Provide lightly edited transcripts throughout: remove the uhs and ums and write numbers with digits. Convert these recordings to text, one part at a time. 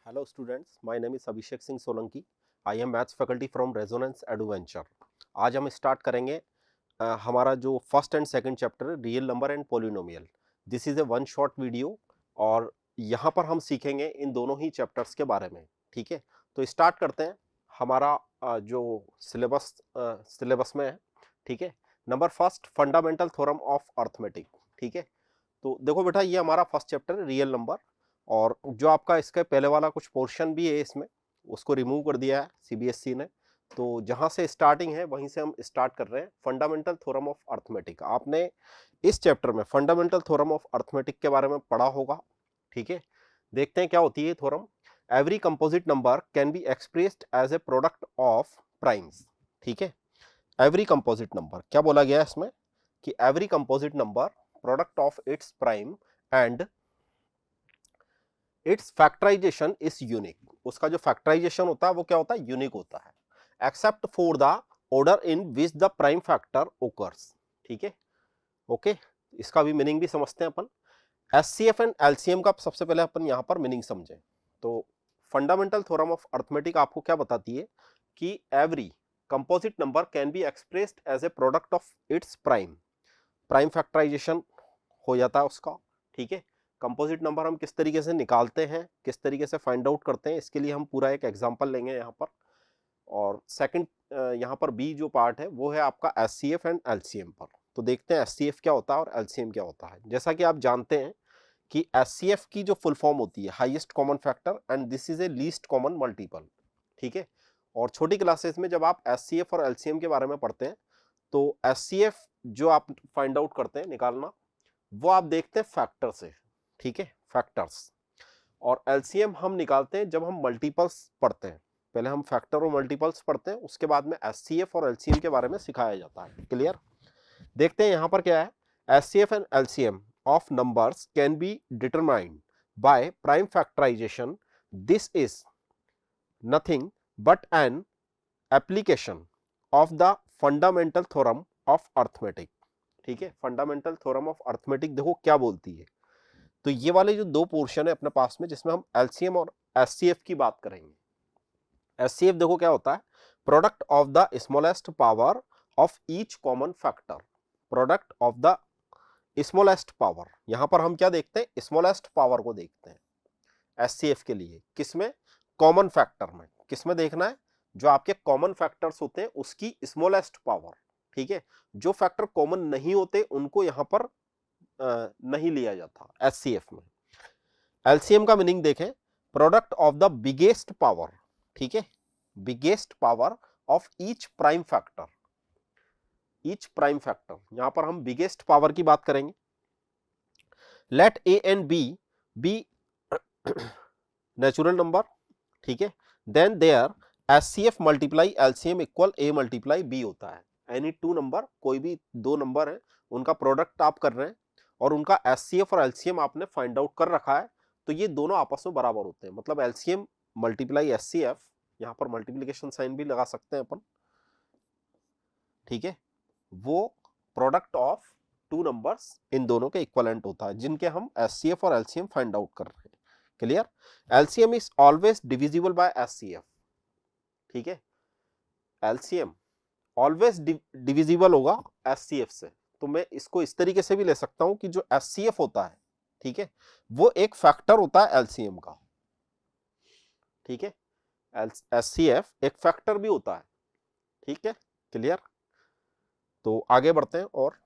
Hello students, my name is Abhishek Singh Solanki. I am maths faculty from resonance adventure. आज हम start करेंगे हमारा जो first and second chapter है real number and polynomial. This is a one short video और यहाँ पर हम सीखेंगे इन दोनों ही चैप्टर्स के बारे में. ठीक है, तो स्टार्ट करते हैं. हमारा जो सिलेबस में है. ठीक है, number first fundamental theorem of arithmetic. ठीक है, तो देखो बेटा ये हमारा फर्स्ट चैप्टर है रियल नंबर, और जो आपका इसके पहले वाला कुछ पोर्शन भी है इसमें उसको रिमूव कर दिया है सीबीएसई ने. तो जहां से स्टार्टिंग है वहीं से हम स्टार्ट कर रहे हैं. फंडामेंटल थ्योरम ऑफ अर्थमेटिक आपने इस चैप्टर में फंडामेंटल थ्योरम ऑफ अर्थमेटिक के बारे में पढ़ा होगा. ठीक है, देखते हैं क्या होती है theorem. Every composite number can be expressed as a product of primes. ठीक है, एवरी कंपोजिट नंबर क्या बोला गया है इसमें कि every composite number product of its prime and its factorisation is unique. उसका जो फैक्टराइजेशन होता है वो क्या होता है, यूनिक होता है. Except for the order in which the prime factor occurs. ठीक है, ओके, इसका भी मीनिंग भी समझते हैं अपन. एचसीएफ एंड एलसीएम का सबसे पहले अपन यहां पर मीनिंग समझें. तो फंडामेंटल थ्योरम ऑफ अर्थमेटिक आपको क्या बताती है कि every composite number can be expressed as a product of its prime. Prime factorisation हो जाता है उसका. ठीक है, कंपोजिट नंबर हम किस तरीके से निकालते हैं, किस तरीके से फाइंड आउट करते हैं, इसके लिए हम पूरा एक एग्जांपल लेंगे यहाँ पर. और सेकंड यहाँ पर बी जो पार्ट है वो है आपका एचसीएफ एंड एलसीएम पर. तो देखते हैं एचसीएफ क्या होता है और एलसीएम क्या होता है. जैसा कि आप जानते हैं कि एचसीएफ की जो फुल फॉर्म होती है highest common factor and this is a least common multiple. ठीक है, और छोटी क्लासेस में जब आप एचसीएफ और एलसीएम के बारे में पढ़ते हैं तो एचसीएफ जो आप फाइंड आउट करते हैं निकालना वो आप देखते हैं फैक्टर से. ठीक है, फैक्टर्स. और एलसीएम हम निकालते हैं जब हम मल्टीपल्स पढ़ते हैं. पहले हम फैक्टर और मल्टीपल्स पढ़ते हैं, उसके बाद में एचसीएफ और एलसीएम के बारे में सिखाया जाता है. क्लियर. देखते हैं यहां पर क्या है. HCF and LCM of numbers can be determined by prime factorisation. This is nothing but an application of the fundamental theorem of arithmetic. ठीक है, फंडामेंटल थ्योरम ऑफ अर्थमेटिक देखो क्या बोलती है. तो ये वाले जो दो पोर्शन है अपने पास में जिसमें हम एलसीएम और एचसीएफ की बात करेंगे. एचसीएफ देखो क्या होता है, product of the smallest power of each common factor. Product of the smallest power, यहां पर हम क्या देखते हैं, स्मॉलेस्ट पावर को देखते हैं एचसीएफ के लिए. किसमें, कॉमन फैक्टर में. किसमें देखना है, जो आपके कॉमन फैक्टर्स होते हैं उसकी स्मॉलेस्ट पावर. ठीक है, जो फैक्टर कॉमन नहीं होते उनको यहां पर नहीं लिया जाता एचसीएफ में. एलसीएम का मीनिंग देखें, product of the biggest power. ठीक है, biggest power of each prime factor. Each prime factor, यहां पर हम बिगेस्ट पावर की बात करेंगे. Let A and B be natural number. ठीक है, then their HCF multiply LCM equal A multiply B होता है. एनी टू नंबर, कोई भी दो नंबर है उनका प्रोडक्ट आप कर रहे हैं और उनका एचसीएफ और एलसीएम आपने फाइंड आउट कर रखा है, तो ये दोनों आपस में बराबर होते हैं. मतलब एलसीएम मल्टीप्लाई एचसीएफ, यहां पर मल्टीप्लिकेशन साइन भी लगा सकते हैं अपन. ठीक है, वो product of two numbers in दोनों के इक्वलेंट होता है जिनके हम एचसीएफ और एलसीएम फाइंड आउट कर रहे हैं. Clear. LCM is always divisible by HCF. ठीक है, एलसीएम ऑलवेज डिविजिबल होगा एचसीएफ से. तो मैं इसको इस तरीके से भी ले सकता हूं कि जो एचसीएफ होता है, ठीक है, वो एक फैक्टर होता है एलसीएम का. ठीक है, एचसीएफ एक फैक्टर भी होता है. ठीक है, क्लियर. तो आगे बढ़ते हैं और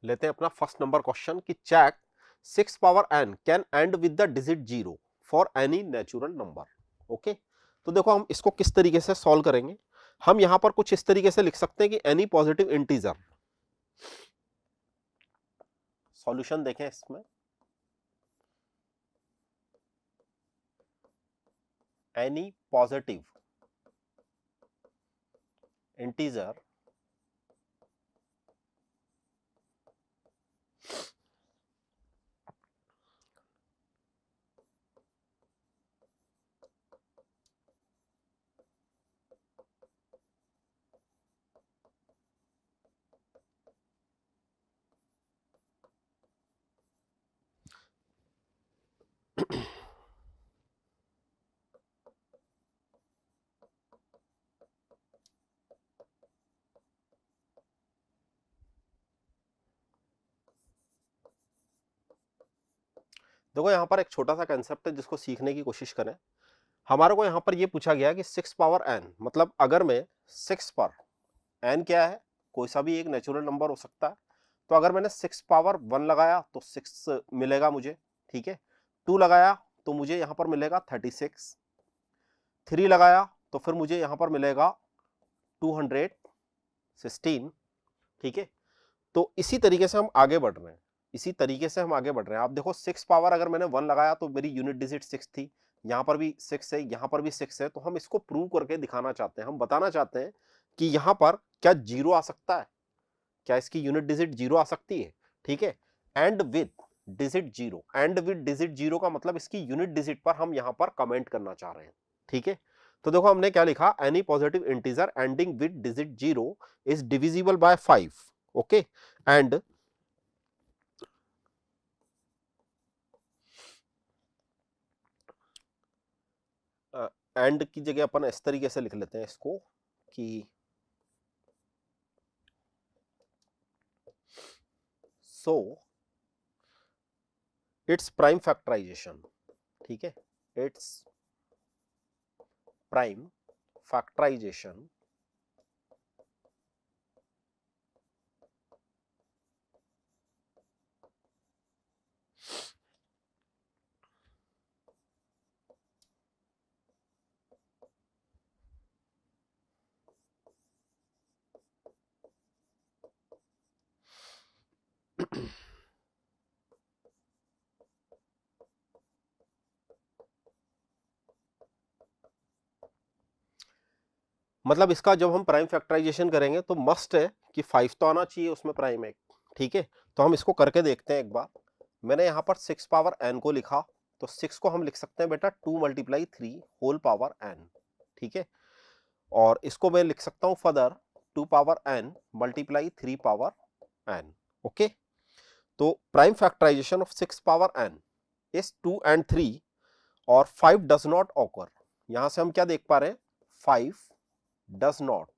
लेते हैं अपना फर्स्ट नंबर क्वेश्चन कि check 6 power n can end with the digit 0 for any natural number. Okay, तो देखो हम इसको किस तरीके से सॉल्व करेंगे. हम यहां पर कुछ इस तरीके से लिख सकते हैं कि एनी पॉजिटिव इंटीजर. सॉल्यूशन देखें इसमें, एनी पॉजिटिव इंटीजर देखो यहाँ पर एक छोटा सा कंसेप्ट है जिसको सीखने की कोशिश करें। हमारे को यहाँ पर ये पूछा गया कि 6 पावर n, मतलब अगर मैं 6 पर, n क्या है, कोई सा भी एक नेचुरल नंबर हो सकता है, तो अगर मैंने 6 पावर 1 लगाया तो 6 मिलेगा मुझे, ठीक है। 2 लगाया तो मुझे यहाँ पर मिलेगा 36, 3 लगाया तो फिर मुझे यहाँ पर मिलेगा 216, ठीक है। तो इसी तरीके से हम आगे बढ़ रहे हैं, इसी तरीके से हम आगे बढ़ रहे हैं। आप देखो 6 पावर अगर मैंने 1 लगाया तो मेरी यूनिट डिजिट 6 थी, यहाँ पर भी 6 है, यहाँ पर भी 6 है, तो हम इसको प्रूव करके दिखाना चाहते हैं। हम बताना चाहते हैं कि यहाँ पर क्या 0 आ सकता है, क्या इसकी यूनिट डिजिट 0 आ सकती है, ठीक है। And with digit 0, and with digit 0 का मतलब इसकी यूनिट डिजिट पर हम यहाँ पर कमेंट करना चाह रहे हैं, ठीक है। तो देखो हमने क्या लिखा, any positive integer ending with digit 0 is divisible bye 5, okay. And and की जगह अपन इस तरीके से लिख लेते हैं इसको कि सो इट्स प्राइम फैक्टराइजेशन, ठीक है, इट्स प्राइम फैक्टराइजेशन मतलब इसका जब हम प्राइम फैक्टराइजेशन करेंगे तो मस्ट है कि 5 तो आना चाहिए उसमें प्राइम एक, ठीक है। तो हम इसको करके देखते हैं एक बार। मैंने यहाँ पर 6 पावर n को लिखा, तो 6 को हम लिख सकते हैं बेटा 2 × 3 होल पावर n, ठीक है। और इसको मैं लिख सकता हूँ further 2 power n × 3 power n, okay. तो prime factorisation of 6 power n is 2 and 3 और 5 डज नॉट ऑकर। यहां से हम क्या देख पा रहे हैं, 5 डज नॉट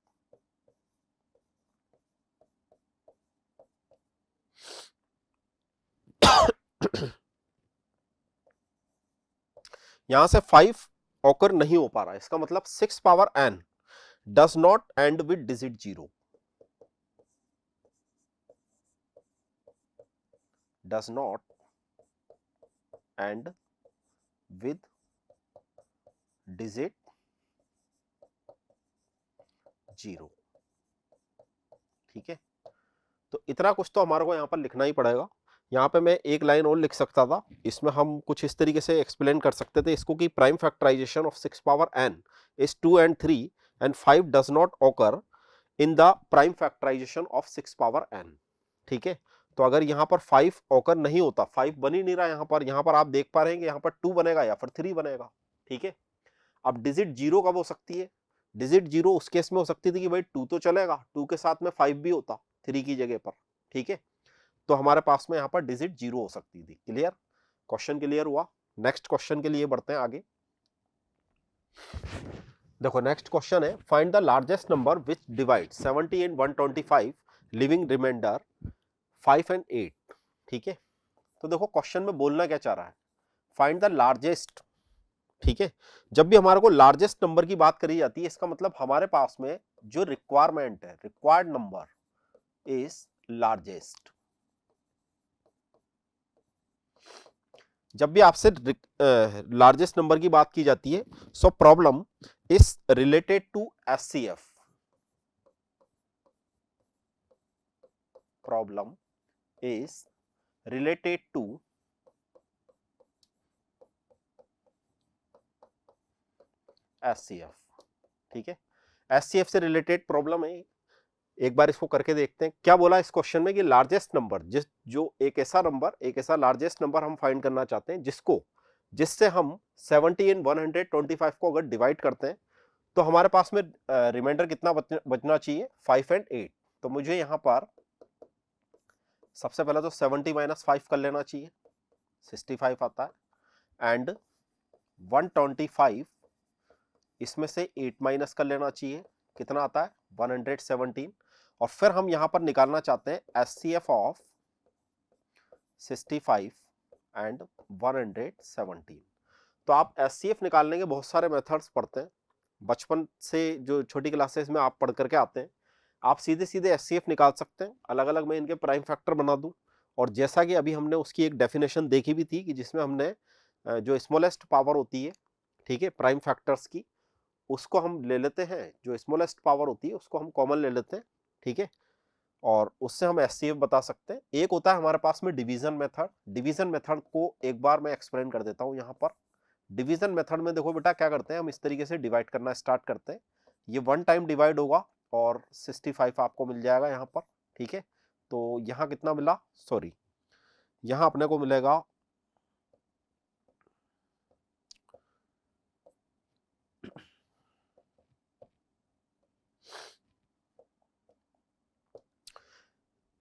यहां से 5 ऑकर नहीं हो पा रहा है, इसका मतलब 6 power n does not and with digit 0, does not and with digit 0, ठीक है। तो इतना कुछ तो हमारे को यहाँ पर लिखना ही पड़ेगा। यहाँ पे मैं एक लाइन और लिख सकता था, इसमें हम कुछ इस तरीके से एक्सप्लेन कर सकते थे इसको कि prime factorisation of 6 power n is 2 and 3 and 5 does not occur in the prime factorisation of 6 power n, ठीक है। तो अगर यहाँ पर 5 ऑकर नहीं होता, 5 बन ही नहीं रहा यहाँ पर आप देख पा रहे हैं कि यहाँ पर 2 बनेगा या फिर 3 बनेगा, ठीक है। अब डिजिट 0 कब हो सकती है, डिजिट 0 उस केस में हो सकती थी कि भाई 2 तो चलेगा, 2 के साथ में 5 भी होता 3 की जगह पर, ठीक है। तो हमारे पास में यहाँ पर डिजिट 0 हो सकती थी। क्लियर, क्वेश्चन क्लियर हुआ। नेक्स्ट क्वेश्चन के लिए बढ़ते हैं आगे। देखो नेक्स्ट क्वेश्चन है, find the largest number which divide 70 and 125 leaving remainder 5 and 8, ठीक है। तो देखो क्वेश्चन में बोलना क्या चाह रहा है, फाइंड द लार्जेस्ट, ठीक है। जब भी हमारे को लार्जेस्ट नंबर की बात करी जाती है, इसका मतलब हमारे पास में जो रिक्वायरमेंट है, रिक्वायर्ड नंबर इज लार्जेस्ट। जब भी आपसे लार्जेस्ट नंबर की बात की जाती है, so problem is related to HCF, problem is related to HCF, ठीक है। एचसीएफ से रिलेटेड प्रॉब्लम है। एक बार इसको करके देखते हैं क्या बोला इस क्वेश्चन में कि लार्जेस्ट नंबर, जो एक ऐसा लार्जेस्ट नंबर हम फाइंड करना चाहते हैं जिससे हम 70 and 125 को अगर डिवाइड करते हैं तो हमारे पास में रिमाइंडर कितना बचना चाहिए, 5 and 8। तो मुझे यहां पर सबसे पहले तो 70 - 5 कर लेना चाहिए, 65 आता है, एंड 125 इसमें से 8 माइनस कर लेना चाहिए, कितना आता है 117। और फिर हम यहां पर निकालना चाहते हैं एचसीएफ ऑफ 65 एंड 117। तो आप SCF निकालने के बहुत सारे मेथड्स पढ़ते हैं बचपन से, जो छोटी क्लासेस में आप पढ़ करके आते हैं। आप सीधे सीधे SCF निकाल सकते हैं, अलग अलग मैं इनके प्राइम फैक्टर बना दूं। और जैसा कि अभी हमने उसकी एक डेफिनेशन देखी भी थी कि जिसमें हमने जो स्मॉलेस्ट पावर होती है, ठीक है, प्राइम फैक्टर्स की, उसको हम ले लेते हैं, जो स्मॉलेस्ट पावर होती है उसको हम कॉमन ले लेते हैं, ठीक है, और उससे हम SCF बता सकते हैं। एक होता है हमारे पास में डिवीजन मेथड। डिवीजन मेथड को एक बार मैं एक्सप्लेन कर देता हूं यहाँ पर। डिवीजन मेथड में देखो बेटा क्या करते हैं, हम इस तरीके से डिवाइड करना स्टार्ट करते हैं। ये 1 टाइम डिवाइड होगा और 65 आपको मिल जाएगा यहाँ पर, ठीक है। तो यहाँ कितना मिला, सॉरी, यहाँ अपने को मिलेगा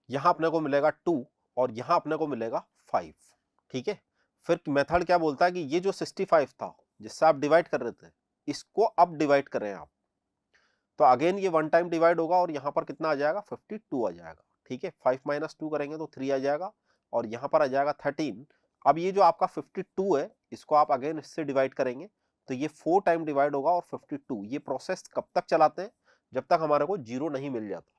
यहाँ अपने को मिलेगा 2 और यहाँ अपने को मिलेगा 5, ठीक है। फिर मेथड क्या बोलता है कि ये जो 65 था जिससे आप डिवाइड कर रहे थे, इसको अब डिवाइड करें आप। तो अगेन ये 1 टाइम डिवाइड होगा और यहाँ पर कितना आ जाएगा, 52 आ जाएगा, ठीक है। 5 - 2 करेंगे तो 3 आ जाएगा और यहाँ पर आ जाएगा 13। अब ये जो आपका 52 है, इसको आप अगेन इससे डिवाइड करेंगे तो ये 4 टाइम डिवाइड होगा और 52। ये प्रोसेस कब तक चलाते हैं, जब तक हमारे को 0 नहीं मिल जाता,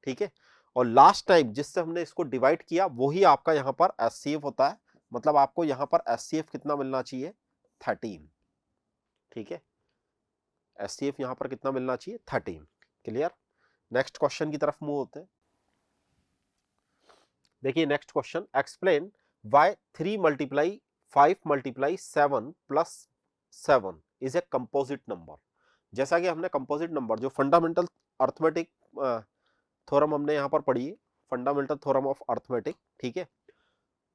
ठीक है। और लास्ट टाइम जिससे हमने इसको डिवाइड किया वही आपका यहाँ पर SCF होता है। मतलब आपको यहाँ पर SCF कितना मिलना चाहिए, 13, ठीक है। SCF यहाँ पर कितना मिलना चाहिए, 13। क्लियर। नेक्स्ट क्वेश्चन की तरफ मूव होते हैं। देखिए next question, explain why 3 × 5 × 7 + 7 is a composite number. जैसा कि हमने कंपोजिट नंबर, जो फंडामेंटल अर्थमेटिक थ्योरम हमने यहाँ पर पढ़ी है, फंडामेंटल थ्योरम ऑफ अर्थमेटिक, ठीक है,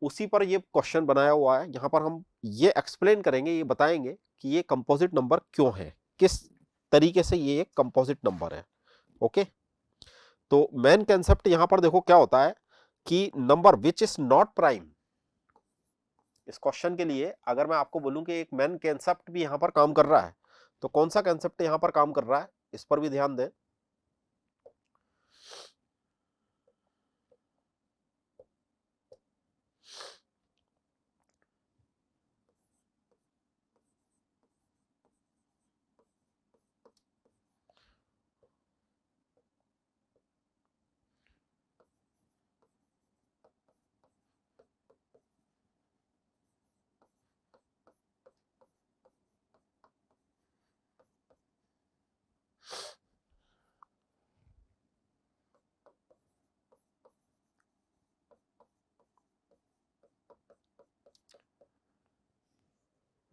उसी पर ये क्वेश्चन बनाया हुआ है। यहाँ पर हम ये एक्सप्लेन करेंगे, ये बताएंगे कि ये कंपोजिट नंबर क्यों है, किस तरीके से ये एक कंपोजिट नंबर है। ओके, तो मेन कंसेप्ट यहाँ पर देखो क्या होता है कि number which is not prime. इस क्वेश्चन के लिए अगर मैं आपको बोलूं कि एक मेन कंसेप्ट भी यहाँ पर काम कर रहा है, तो कौन सा कंसेप्ट यहाँ पर काम कर रहा है, इस पर भी ध्यान दें।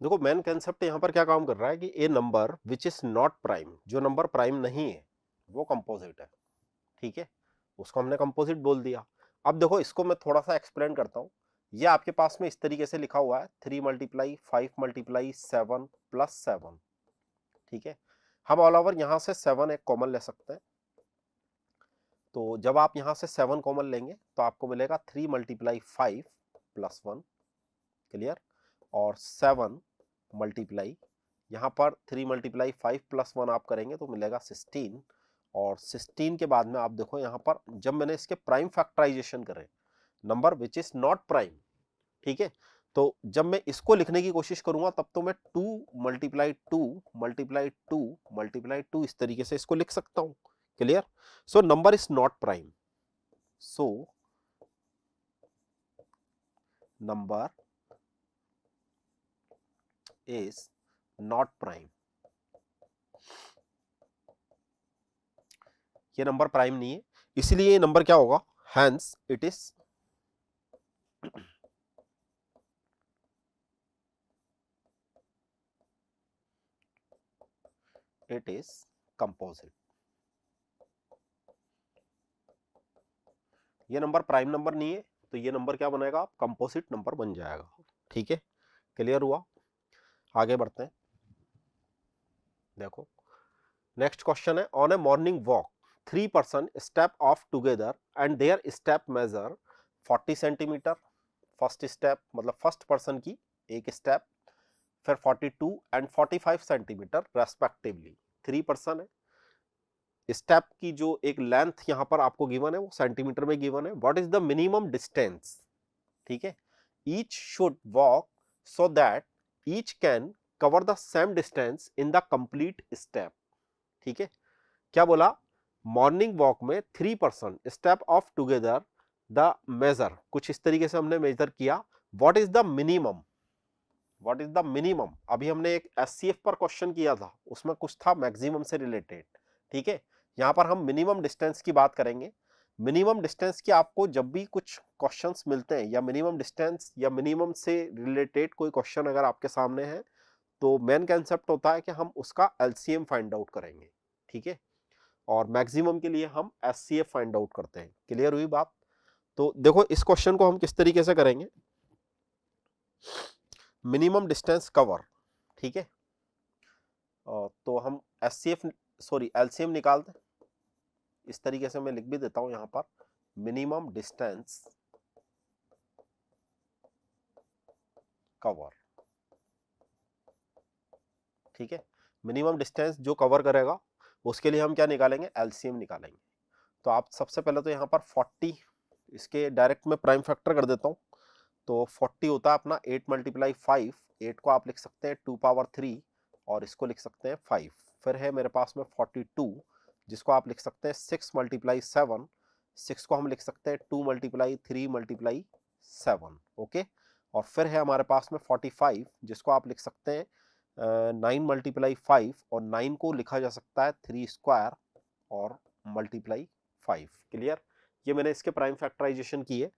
देखो मेन कंसेप्ट यहाँ पर क्या काम कर रहा है कि a number which is not prime, जो नंबर प्राइम नहीं है वो कंपोजिट है, ठीक है, उसको हमने कंपोजिट बोल दिया। अब देखो इसको मैं थोड़ा सा एक्सप्लेन करता हूँ। ये आपके पास में इस तरीके से लिखा हुआ है 3 × 5 × 7 + 7, ठीक है। हम ऑल ओवर यहाँ से 7 एक कॉमन ले सकते हैं। तो जब आप यहाँ से 7 कॉमन लेंगे तो आपको मिलेगा 3 × 5 + 1, क्लियर, और 7 मल्टीप्लाई, यहाँ पर 3 × 5 + 1 आप करेंगे तो मिलेगा 16, और 16 के बाद में आप देखो यहाँ पर जब मैंने इसके प्राइम फैक्टराइजेशन करे, number which is not prime, ठीक है, तो जब मैं इसको लिखने की कोशिश करूंगा तब तो मैं 2 × 2 × 2 × 2 इस तरीके से इसको लिख सकता हूं, clear. So number is not prime, so number is not prime, ये नंबर प्राइम नहीं है, इसलिए ये नंबर क्या होगा, हैंस इट इज कंपोजिट। ये नंबर प्राइम नंबर नहीं है तो ये नंबर क्या बनेगा, कंपोजिट नंबर बन जाएगा, ठीक है, क्लियर हुआ। आगे बढ़ते हैं। देखो नेक्स्ट क्वेश्चन है, on a morning walk 3 person step of together and their step measure 40 centimetre. First step मतलब फर्स्ट पर्सन की एक स्टेप, फिर 42 एंड 45 सेंटीमीटर रेस्पेक्टिवली। 3 पर्सन है, स्टेप की जो एक लेंथ यहाँ पर आपको गिवन है वो सेंटीमीटर में गिवन है। What is the minimum distance, ठीक है, each should walk so that each can cover the same distance in the complete step. ठीक है, क्या बोला, मॉर्निंग वॉक में 3% step of together the measure, कुछ इस तरीके से हमने मेजर किया। What is the minimum, what is the minimum, अभी हमने एक एससीएफ पर क्वेश्चन किया था, उसमें कुछ था मैक्सिमम से रिलेटेड। ठीक है, यहां पर हम मिनिमम डिस्टेंस की बात करेंगे। मिनिमम डिस्टेंस की आपको जब भी कुछ क्वेश्चंस मिलते हैं या मिनिमम डिस्टेंस या मिनिमम से रिलेटेड कोई क्वेश्चन अगर आपके सामने है, तो मेन कंसेप्ट होता है कि हम उसका एलसीएम फाइंड आउट करेंगे। ठीक है, और मैक्सिमम के लिए हम एचसीएफ फाइंड आउट करते हैं। क्लियर हुई बात? तो देखो इस क्वेश्चन को हम किस तरीके से करेंगे, मिनिमम डिस्टेंस कवर। ठीक है, तो हम एचसीएफ सॉरी एलसीएम निकालते हैं। इस तरीके से मैं लिख भी देता हूं यहां पर, मिनिमम डिस्टेंस कवर। ठीक है, मिनिमम डिस्टेंस जो कवर करेगा उसके लिए हम क्या निकालेंगे, एलसीएम निकालेंगे। तो आप सबसे पहले तो यहाँ पर 40, इसके डायरेक्ट में प्राइम फैक्टर कर देता हूँ। तो 40 होता है अपना 8 मल्टीप्लाई 5, 8 को आप लिख सकते हैं 2 पावर 3 और इसको लिख सकते हैं 5। फिर है मेरे पास में 42 जिसको आप लिख सकते हैं 6 मल्टीप्लाई 7, 6 को हम लिख सकते हैं 2 मल्टीप्लाई 3 मल्टीप्लाई 7। ओके, और फिर है हमारे पास में 45 जिसको आप लिख सकते हैं 9 मल्टीप्लाई 5 और 9 को लिखा जा सकता है 3 स्क्वायर और मल्टीप्लाई 5। क्लियर, ये मैंने इसके प्राइम फैक्टराइजेशन किए।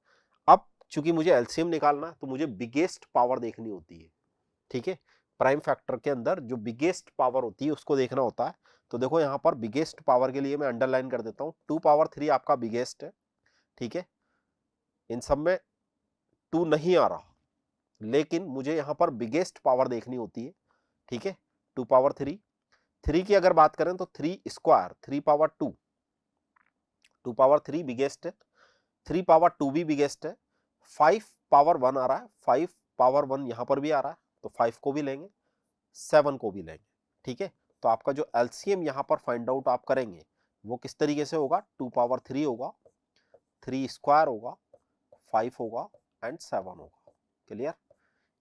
अब चूंकि मुझे एलसीएम निकालना है तो मुझे बिगेस्ट पावर देखनी होती है। ठीक है, प्राइम फैक्टर के अंदर जो बिगेस्ट पावर होती है उसको देखना होता है। तो देखो यहां पर बिगेस्ट पावर के लिए मैं अंडरलाइन कर देता हूं, 2 पावर 3 आपका बिगेस्ट है। ठीक है, इन सब में 2 नहीं आ रहा, लेकिन मुझे यहां पर बिगेस्ट पावर देखनी होती है। ठीक है, 2 पावर 3, 3 की अगर बात करें तो 3 स्क्वायर, 3 पावर 2, 2 पावर 3 बिगेस्ट है, 3 पावर 2 भी बिगेस्ट है, 5 पावर 1 आ रहा है, 5 पावर 1 यहां पर भी आ रहा है, तो 5 को भी लेंगे, 7 को भी लेंगे। ठीक है, तो आपका जो एलसीएम यहां पर फाइंड आउट आप करेंगे वो किस तरीके से होगा, 2 पावर 3 होगा, 3 स्क्वायर होगा, 5 होगा एंड 7 होगा। क्लियर,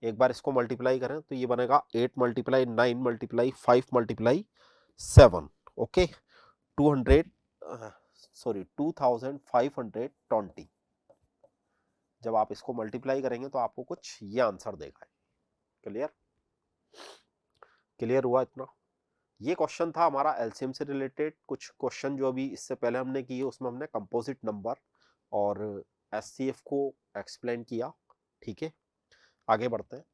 एक बार इसको मल्टीप्लाई करें तो ये बनेगा 8 multiply 9 multiply 5 multiply 7। Okay, 200 sorry 2520। जब आप इसको मल्टीप्लाई करेंगे तो आपको कुछ ये आंसर देगा। क्लियर, क्लियर हुआ इतना? ये क्वेश्चन था हमारा एलसीएम से रिलेटेड। कुछ क्वेश्चन जो अभी इससे पहले हमने किए उसमें हमने कंपोजिट नंबर और एचसीएफ को एक्सप्लेन किया। ठीक है, आगे बढ़ते हैं।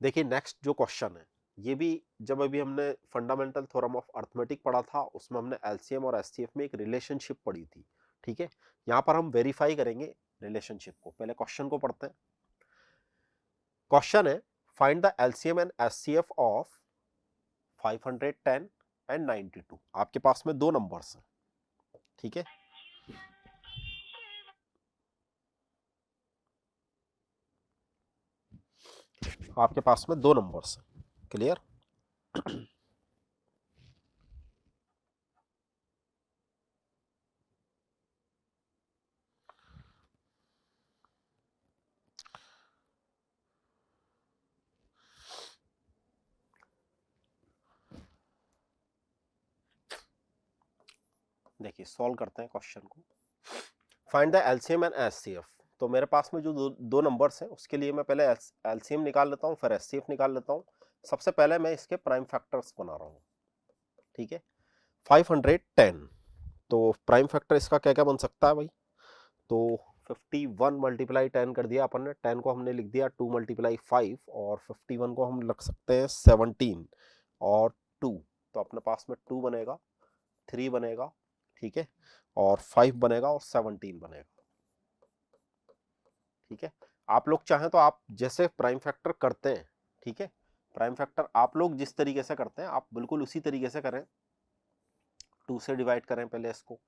देखिए नेक्स्ट जो क्वेश्चन है, ये भी जब अभी हमने फंडामेंटल थ्योरम ऑफ अर्थमेटिक पढ़ा था उसमें हमने एलसीएम और एचसीएफ में एक रिलेशनशिप पढ़ी थी। ठीक है, यहां पर हम वेरीफाई करेंगे रिलेशनशिप को। पहले क्वेश्चन को पढ़ते हैं। क्वेश्चन है, find the LCM and HCF of 510 and 92। आपके पास में दो नंबर्स हैं। ठीक है, आपके पास में दो नंबर्स हैं। क्लियर, देखिए सॉल्व करते हैं क्वेश्चन को। Find the LCM and HCF. तो मेरे पास में जो दो नंबर्स हैं उसके लिए मैं पहले एलसीएम निकाल लेता हूं, फिर एचसीएफ निकाल लेता हूं। सबसे पहले मैं इसके प्राइम फैक्टर्स बना रहा हूं। ठीक है, 510, तो प्राइम फैक्टर इसका क्या क्या बन सकता है भाई? तो 51 मल्टीप्लाई 10 कर दिया अपन ने, 10 को हमने लिख दिया 2 मल्टीप्लाई 5 और 51 को हम लग सकते हैं 17 और 2। तो अपने पास में 2 बनेगा, 3 बनेगा, ठीक है, और 5 बनेगा और 17 बनेगा। ठीक है, आप लोग चाहें तो आप जैसे प्राइम फैक्टर करते हैं, ठीक है, प्राइम फैक्टर आप लोग जिस तरीके से करते हैं आप बिल्कुल उसी तरीके से करें। 2 से डिवाइड करें पहले इसको,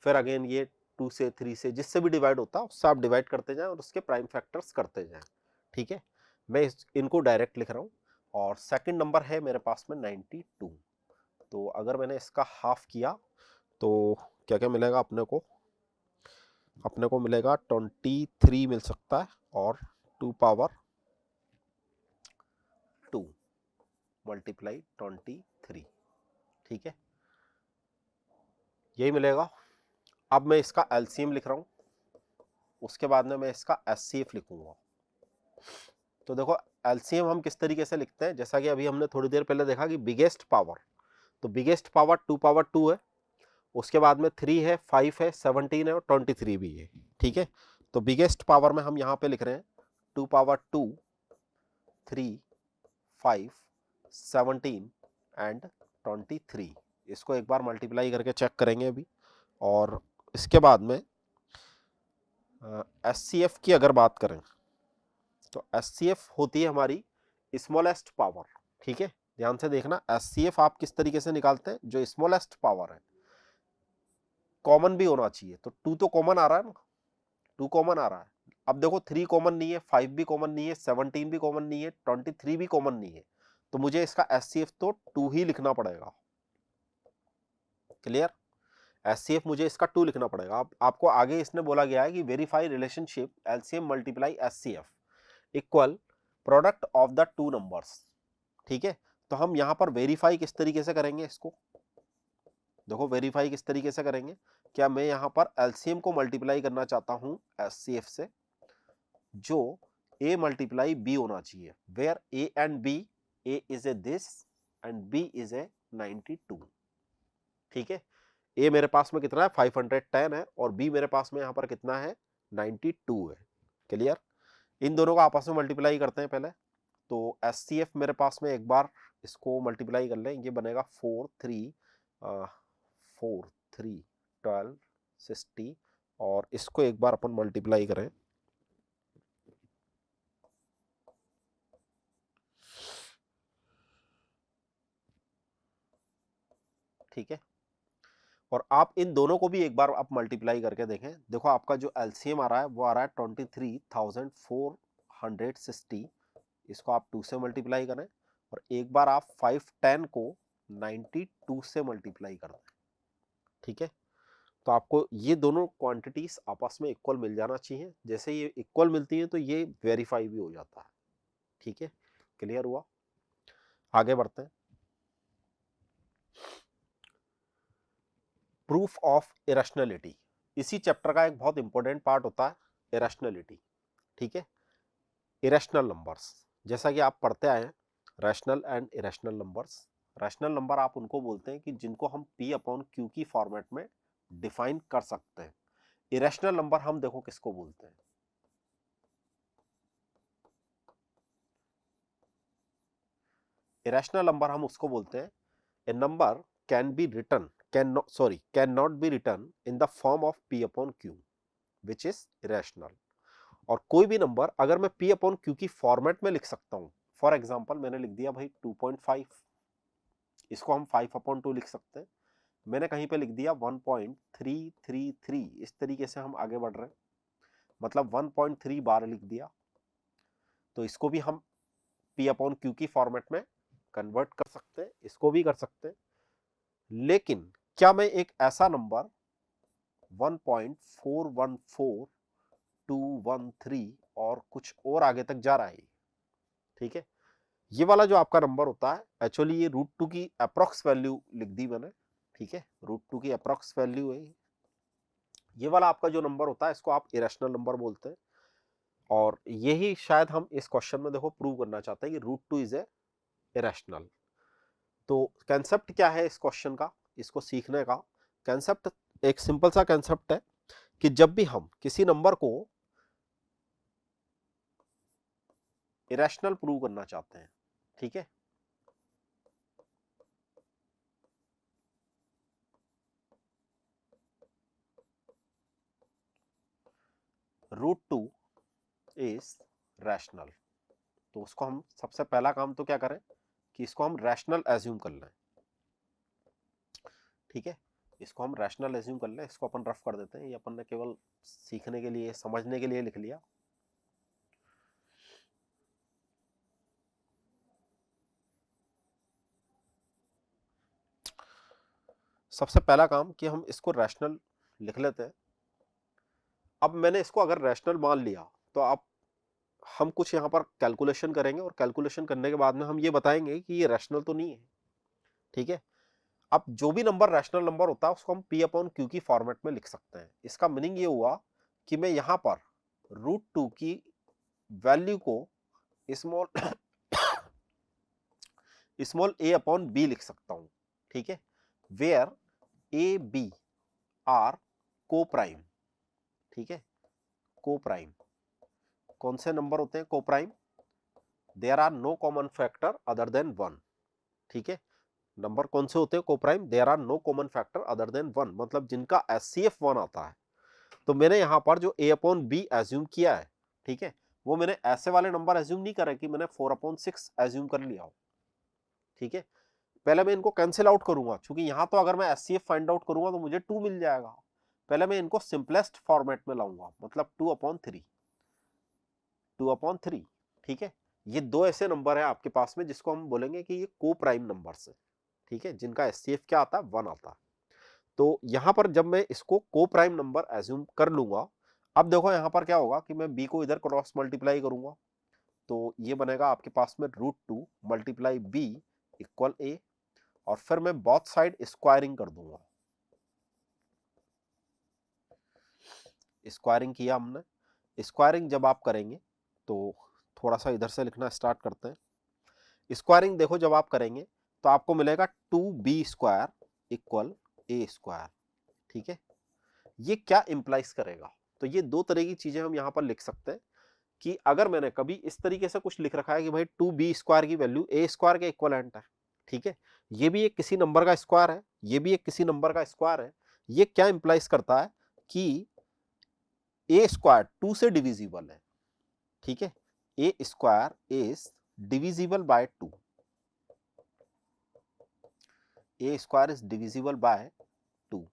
फिर अगेन ये 2 से 3 से जिससे भी डिवाइड होता है उससे आप डिवाइड करते जाएं और उसके प्राइम फैक्टर्स करते जाएं। ठीक है, मैं इनको डायरेक्ट लिख रहा हूं। और सेकंड नंबर है मेरे पास में 92। तो अगर मैंने इसका हाफ किया तो क्या क्या मिलेगा अपने को, अपने को मिलेगा 23 मिल सकता है और 2 पावर 2 मल्टीप्लाई 23, ठीक है, यही मिलेगा। अब मैं इसका एलसीएम लिख रहा हूं, उसके बाद में मैं इसका एचसीएफ लिखूंगा। तो देखो एलसीएम हम किस तरीके से लिखते हैं, जैसा कि अभी हमने थोड़ी देर पहले देखा कि बिगेस्ट पावर, तो बिगेस्ट पावर 2 पावर 2 है, उसके बाद में 3 है, 5 है, 17 है और 23 भी है, ठीक है। तो बिगेस्ट पावर में हम यहाँ पे लिख रहे हैं 2 पावर 2, 3, 5, 17 एंड 23। इसको एक बार मल्टीप्लाई करके चेक करेंगे अभी। और इसके बाद में एचसीएफ की अगर बात करें तो एचसीएफ होती है हमारी स्मॉलेस्ट पावर, ठीक है। ध्यान से देखना एचसीएफ आप किस तरीके से निकालते हैं, जो स्मॉलेस्ट पावर है, कॉमन भी होना चाहिए। तो 2 तो कॉमन आ रहा है ना, 2 कॉमन आ रहा है। अब देखो 3 कॉमन नहीं है, 5 भी कॉमन नहीं है, 17 भी कॉमन नहीं है, 23 भी कॉमन नहीं है, तो मुझे इसका एचसीएफ तो 2 ही लिखना पड़ेगा। क्लियर, एचसीएफ मुझे इसका 2 लिखना पड़ेगा। अब आपको आगे इसने बोला गया है कि verify relationship LCM multiply HCF equal product of the two numbers, ठीक है। तो हम यहां पर वेरीफाई किस तरीके से करेंगे इसको, देखो वेरीफाई किस तरीके से करेंगे। क्या मैं यहां पर एलसीएम को मल्टीप्लाई करना चाहता हूं एचसीएफ से, जो a मल्टीप्लाई b होना चाहिए, where a and b, a is a this and b is a 92, ठीक है। a मेरे पास में कितना है 510 है और b मेरे पास में यहां पर कितना है 92 है। क्लियर, इन दोनों को आपस में मल्टीप्लाई करते हैं पहले। तो एचसीएफ मेरे पास में एक बार इसको मल्टीप्लाई कर लें, ये बनेगा 4 3 4 3 12 60 और इसको एक बार अपन मल्टीप्लाई करें, ठीक है। और आप इन दोनों को भी एक बार आप मल्टीप्लाई करके देखें। देखो आपका जो एलसीएम आ रहा है वो आ रहा है 23,460, इसको आप 2 से मल्टीप्लाई करें और एक बार आप 510 को 92 से मल्टीप्लाई कर दें, ठीक है। तो आपको ये दोनों क्वांटिटीज आपस में इक्वल मिल जाना चाहिए। जैसे ये इक्वल मिलती है तो ये वेरीफाई भी हो जाता है, ठीक है। क्लियर हुआ, आगे बढ़ते हैं। प्रूफ ऑफ इरेशनलिटी, इसी चैप्टर का एक बहुत इंपॉर्टेंट पार्ट होता है इरेशनलिटी, ठीक है। इरेशनल नंबर्स, जैसा कि आप पढ़ते आए हैं rational and irrational numbers. Rational number आप उनको बोलते हैं कि जिनको हम पी अपॉन क्यू की फॉर्मेट में डिफाइन कर सकते हैं। इरेशनल नंबर हम देखो किसको बोलते हैं, इरेशनल नंबर हम उसको बोलते हैं a number can be written can not be written in the form of p upon q which is irrational. और कोई भी नंबर अगर मैं पी अपॉन क्यू की फॉर्मेट में लिख सकता हूं, फॉर एग्जांपल मैंने लिख दिया भाई 2.5, इसको हम 5 अपॉन 2 लिख सकते हैं। मैंने कहीं पे लिख दिया 1.333, इस तरीके से हम आगे बढ़ रहे हैं, मतलब 1.3 बार लिख दिया, तो इसको भी हम पी अपॉन क्यू की फॉर्मेट में कन्वर्ट कर सकते हैं, इसको भी कर सकते हैं। लेकिन क्या मैं एक ऐसा नंबर 1.414213 और कुछ और आगे तक जा रहा है, ठीक है। ये वाला जो आपका नंबर होता है एक्चुअली ये √2 की अप्रॉक्स वैल्यू लिख दी मैंने, ठीक है, √2 की अप्रॉक्स वैल्यू है। ये वाला आपका जो नंबर होता है इसको आप इरेशनल नंबर बोलते हैं। और यही शायद हम इस क्वेश्चन में देखो प्रूव करना चाहते हैं कि √2 इज ए इरेशनल। तो कंसेप्ट क्या है इस क्वेश्चन का, इसको सीखने का कंसेप्ट एक सिंपल सा कंसेप्ट है कि जब भी हम किसी नंबर को इरेशनल प्रूव करना चाहते हैं, ठीक है, √2 इज रैशनल, तो उसको हम सबसे पहला काम तो क्या करें कि इसको हम रैशनल एज्यूम कर लें, ठीक है। इसको हम रैशनल एज्यूम कर लें, इसको अपन रफ कर देते हैं, ये अपन ने केवल सीखने के लिए समझने के लिए लिख लिया। सबसे पहला काम कि हम इसको रैशनल लिख लेते हैं अब मैंने इसको अगर रैशनल मान लिया तो आप हम कुछ यहाँ पर कैलकुलेशन करेंगे और कैलकुलेशन करने के बाद में हम ये बताएंगे कि ये रैशनल तो नहीं है, ठीक है। अब जो भी नंबर रैशनल नंबर होता है उसको हम p अपॉन क्यू की फॉर्मेट में लिख सकते हैं। इसका मीनिंग ये हुआ कि मैं यहाँ पर √2 की वैल्यू को small small a upon b लिख सकता हूं, ठीक है, वेयर a b आर को प्राइम, ठीक है। को प्राइम कौन से नंबर होते हैं coprime? There are no common factor other than 1, ठीक है। नंबर कौन से होते हैं coprime? There are no common factor other than 1, मतलब जिनका एचसीएफ 1 आता है। तो मैंने यहां पर जो a अपॉन b एज्यूम किया है, ठीक है, वो मैंने ऐसे वाले नंबर एज्यूम नहीं करे कि मैंने 4/6 एज्यूम कर लिया हो, ठीक है। पहले मैं इनको कैंसिल आउट करूंगा, क्योंकि यहां तो अगर मैं एचसीएफ फाइंड आउट करूंगा तो मुझे 2 मिल जाएगा। पहले मैं इनको सिंपलेस्ट फॉर्मेट में लाऊंगा, मतलब 2/3, 2/3, ठीक है। ये दो ऐसे नंबर है आपके पास में जिसको हम बोलेंगे कि ये को प्राइम नंबर्स है, ठीक है, जिनका एचसीएफ क्या आता है? 1 आता है। तो यहां पर जब मैं इसको को प्राइम नंबर एज्यूम कर लूंगा, अब देखो यहां पर क्या होगा कि मैं b को इधर क्रॉस मल्टीप्लाई करूंगा, तो ये बनेगा आपके पास में √2 मल्टीप्लाई b इक्वल a, और फिर मैं बोथ साइड स्क्वायरिंग कर दूंगा। स्क्वायरिंग किया हमने। स्क्वायरिंग जब आप करेंगे तो थोड़ा सा इधर से लिखना स्टार्ट करते हैं। स्क्वायरिंग देखो जब आप करेंगे तो आपको मिलेगा 2b² इक्वल a², ठीक है। ये क्या इंप्लाइज करेगा? तो ये दो तरह की चीजें हम यहां पर लिख सकते हैं कि अगर मैंने कभी इस तरीके से कुछ लिख रखा है कि भाई 2b² की वैल्यू a² के इक्वलेंट है, ठीक है, ये भी एक किसी नंबर का स्क्वायर है, ये भी एक किसी नंबर का स्क्वायर है। ये क्या इंप्लाइज करता है कि a² 2 से डिविजिबल है, ठीक है, a² is divisible by 2, a² is divisible by 2।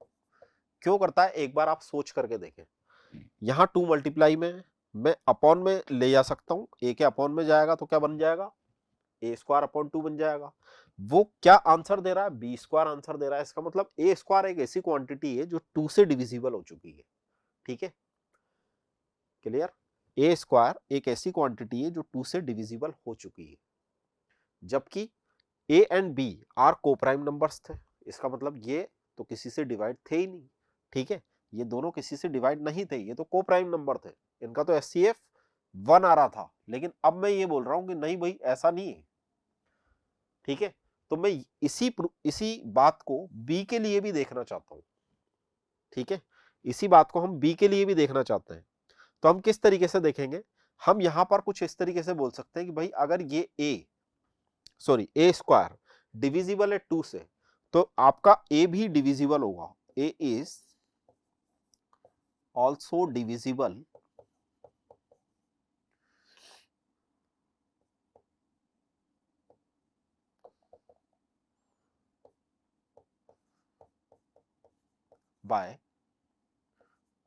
क्यों करता है एक बार आप सोच करके देखें। यहां 2 मल्टीप्लाई में मैं अपॉन में ले जा सकता हूं, a के अपॉन में जाएगा तो क्या बन जाएगा? a² अपॉन 2 बन जाएगा। वो क्या आंसर दे रहा है? b² आंसर दे रहा है। इसका मतलब a² एक ऐसी क्वांटिटी है जो 2 से डिविजिबल हो चुकी है, ठीक है, क्लियर। a² एक ऐसी क्वांटिटी है जो 2 से डिविजिबल हो चुकी है, जबकि a and b are coprime numbers थे। इसका मतलब ये तो किसी से डिवाइड थे ही नहीं, ठीक है, ये दोनों किसी से डिवाइड नहीं थे, ये तो को प्राइम नंबर थे, इनका तो एचसीएफ 1 आ रहा था। लेकिन अब मैं ये बोल रहा हूं कि नहीं भाई ऐसा नहीं है, ठीक है। तो मैं इसी बात को b के लिए भी देखना चाहता हूं, ठीक है, इसी बात को हम b के लिए भी देखना चाहते हैं। तो हम किस तरीके से देखेंगे? हम यहां पर कुछ इस तरीके से बोल सकते हैं कि भाई अगर ये a² डिविजिबल है 2 से, तो आपका a भी डिविजिबल होगा। a is also divisible by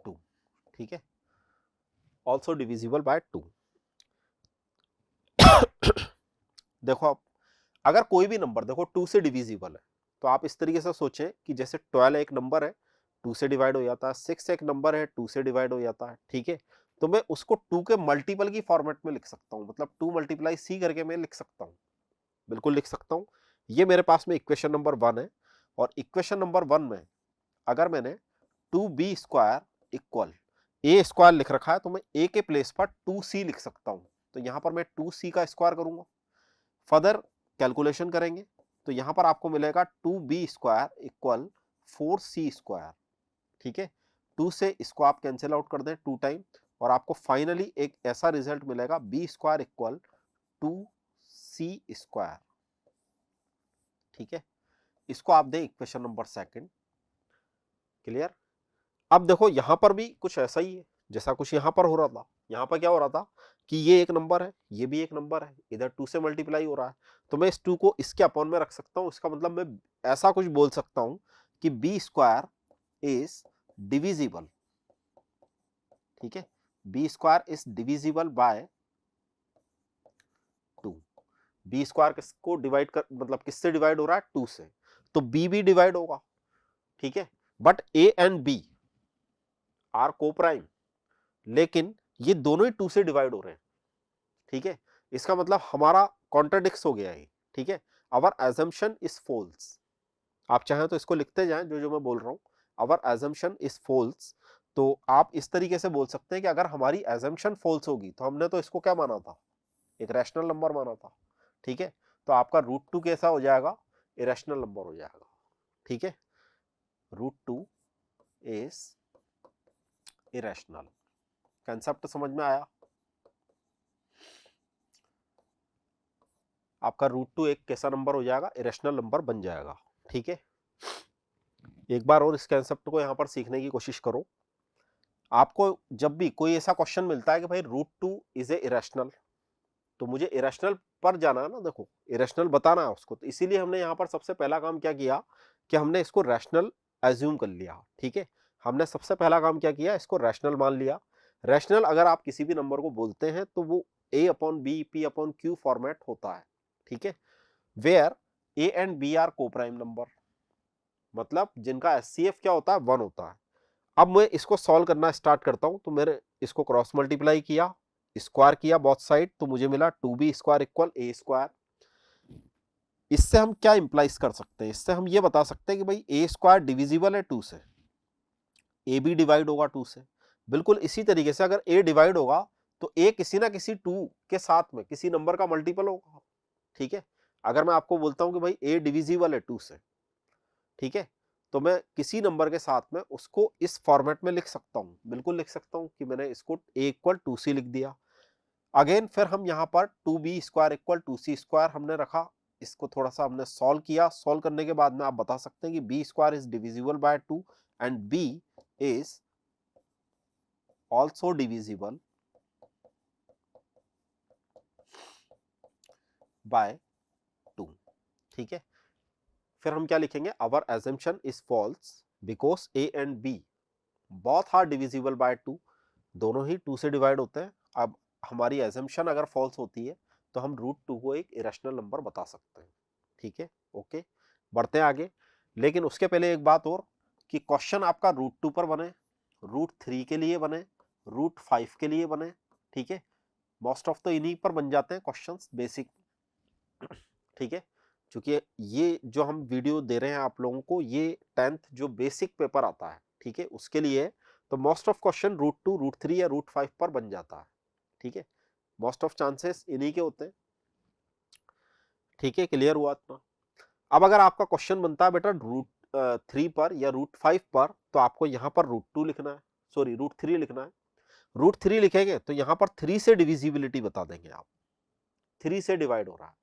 2, ठीक है, ऑल्सो डिविजिबल बाय 2। देखो आप अगर कोई भी नंबर देखो 2 से डिविजिबल है, तो आप इस तरीके से सोचें कि जैसे 12 एक नंबर है 2 से डिवाइड हो जाता है, 6 एक नंबर है 2 से डिवाइड हो जाता है, ठीक है। तो मैं उसको 2 के मल्टीपल की फॉर्मेट में लिख सकता हूं, मतलब 2 मल्टीप्लाई c करके मैं लिख सकता हूं, बिल्कुल लिख सकता हूं। ये मेरे पास में इक्वेशन नंबर 1 है। और इक्वेशन नंबर 1 में अगर मैंने 2b² इक्वल a² लिख रखा है, तो मैं a के प्लेस पर 2c लिख सकता हूं। तो यहां पर मैं 2c का स्क्वायर करूंगा, फर्दर कैलकुलेशन करेंगे तो यहां पर आपको मिलेगा 2b² इक्वल 4c², ठीक है। 2 से इसको आप कैंसिल आउट कर दें 2 टाइम, और आपको फाइनली एक ऐसा रिजल्ट मिलेगा b² इक्वल 2c², ठीक है। इसको आप दें इक्वेशन नंबर 2, क्लियर। अब देखो यहां पर भी कुछ ऐसा ही है जैसा कुछ यहां पर हो रहा था। यहां पर क्या हो रहा था कि ये एक नंबर है, ये भी एक नंबर है, इधर 2 से मल्टीप्लाई हो रहा है, तो मैं इस 2 को इसके अपॉन में रख सकता हूं। इसका मतलब मैं ऐसा कुछ बोल सकता हूं कि b² इज डिविजिबल, ठीक है, b² is divisible by 2। b² किसको डिवाइड कर, मतलब किससे डिवाइड हो रहा है? 2 से, तो b भी डिवाइड होगा, ठीक है। But a and b are coprime, लेकिन ये दोनों ही 2 से डिवाइड हो रहे हैं, ठीक है। इसका मतलब हमारा कॉन्ट्राडिक्स हो गया है, ठीक है। Our assumption is false. आप चाहें तो इसको लिखते जाएं जो जो मैं बोल रहा हूं, आवर एजम्पशन इज फॉल्स। तो आप इस तरीके से बोल सकते हैं कि अगर हमारी एजम्पशन फॉल्स होगी तो हमने तो इसको क्या माना था, एक रैशनल नंबर माना था, ठीक है। तो आपका √2 कैसा हो जाएगा, इरेशनल नंबर हो जाएगा, ठीक है। √2 इज इरेशनल। कंसेप्ट समझ में आया? आपका √2 एक कैसा नंबर हो जाएगा, इरेशनल नंबर बन जाएगा, ठीक है। एक बार और इस कंसेप्ट को यहां पर सीखने की कोशिश करो। आपको जब भी कोई ऐसा क्वेश्चन मिलता है कि भाई √2 इज ए इरेशनल, तो मुझे इरेशनल पर जाना है ना, देखो इरेशनल बताना है उसको, तो इसीलिए हमने यहाँ पर सबसे पहला काम क्या किया कि हमने इसको रैशनल एज्यूम कर लिया, ठीक है। हमने सबसे पहला काम क्या किया, इसको रैशनल मान लिया। रैशनल अगर आप किसी भी नंबर को बोलते हैं तो वो A/B P/Q फॉर्मेट होता है, ठीक है। Where A and B are coprime number, मतलब जिनका HCF क्या होता है, 1 होता है। अब मैं इसको सॉल्व करना स्टार्ट करता हूं, तो मैंने इसको क्रॉस मल्टीप्लाई किया, स्क्वायर किया बोथ साइड, तो मुझे मिला 2B² इक्वल A²। इससे हम क्या इंप्लाइज कर सकते हैं, इससे हम ये बता सकते हैं कि भाई A² डिविजिबल है 2 से, A भी डिवाइड होगा 2 से। बिल्कुल इसी तरीके से अगर A डिवाइड होगा तो A किसी ना किसी 2 के साथ में किसी नंबर का मल्टीपल होगा, ठीक है। अगर मैं आपको बोलता हूं कि भाई A डिविजिबल है 2 से, ठीक है, तो मैं किसी नंबर के साथ में उसको इस फॉर्मेट में लिख सकता हूं, बिल्कुल लिख सकता हूं कि मैंने इसको A=2C लिख दिया। अगेन फिर हम यहाँ पर 2B² इक्वल 2C² हमने रखा, इसको थोड़ा सा हमने सॉल्व किया। सॉल्व करने के बाद में आप बता सकते हैं कि B² is divisible by 2 and B is also divisible by 2, ठीक है। फिर हम क्या लिखेंगे, our assumption is false because A and B both are divisible by 2, दोनों ही 2 से डिवाइड होते हैं। अब हमारी एजम्पशन अगर फॉल्स होती है तो हम √2 को एक इरेशनल नंबर बता सकते हैं, ठीक है। ओके, बढ़ते हैं आगे। लेकिन उसके पहले एक बात और, कि क्वेश्चन आपका √2 पर बने, √3 के लिए बने, √5 के लिए बने, ठीक है। मोस्ट ऑफ तो इन्हीं पर बन जाते हैं क्वेश्चंस बेसिक, ठीक है। क्योंकि ये जो हम वीडियो दे रहे हैं आप लोगों को, ये 10th जो बेसिक पेपर आता है, ठीक है, उसके लिए। तो मोस्ट ऑफ क्वेश्चन √2 √3 या √5 पर बन जाता है, ठीक है। मोस्ट ऑफ चांसेस इन्हीं के होते हैं, ठीक है। क्लियर हुआ इतना? अब अगर आपका क्वेश्चन बनता है बेटा √3 पर या √5 पर, तो आपको यहाँ पर √2 लिखना है, सॉरी √3 लिखना है। √3 लिखेंगे तो यहाँ पर 3 से डिविजिबिलिटी बता देंगे आप, 3 से डिवाइड हो रहा है।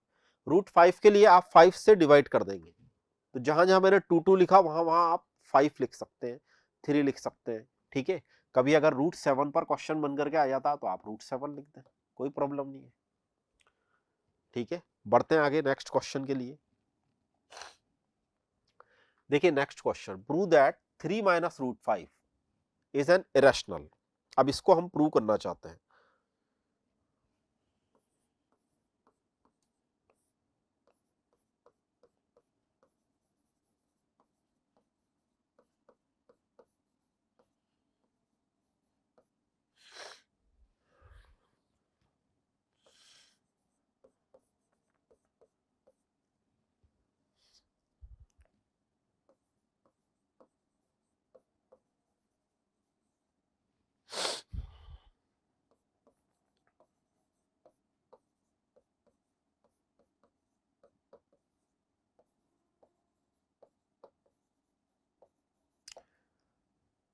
√5 के लिए आप 5 से डिवाइड कर देंगे, तो जहां जहां मैंने 2 लिखा वहां वहां आप 5 लिख सकते हैं, 3 लिख सकते हैं, ठीक है। कभी अगर √7 पर क्वेश्चन बन करके आ जाता तो आप √7 लिख दें, कोई प्रॉब्लम नहीं है, ठीक है। बढ़ते हैं आगे नेक्स्ट क्वेश्चन के लिए। देखिए next question, prove that 3 minus √5 is an irrational. अब इसको हम प्रूव करना चाहते हैं।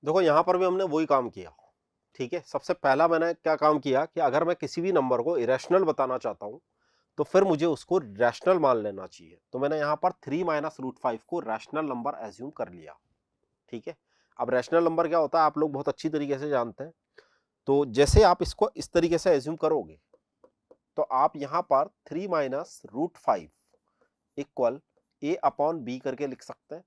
देखो यहां पर भी हमने वही काम किया, ठीक है। सबसे पहला मैंने क्या काम किया कि अगर मैं किसी भी नंबर को इरेशनल बताना चाहता हूं तो फिर मुझे उसको रैशनल मान लेना चाहिए। तो मैंने यहां पर 3 माइनस √5 को रैशनल नंबर एज्यूम कर लिया, ठीक है। अब रैशनल नंबर क्या होता है आप लोग बहुत अच्छी तरीके से जानते हैं। तो जैसे आप इसको इस तरीके से एज्यूम करोगे तो आप यहां पर 3 माइनस √5 इक्वल A/B करके लिख सकते हैं,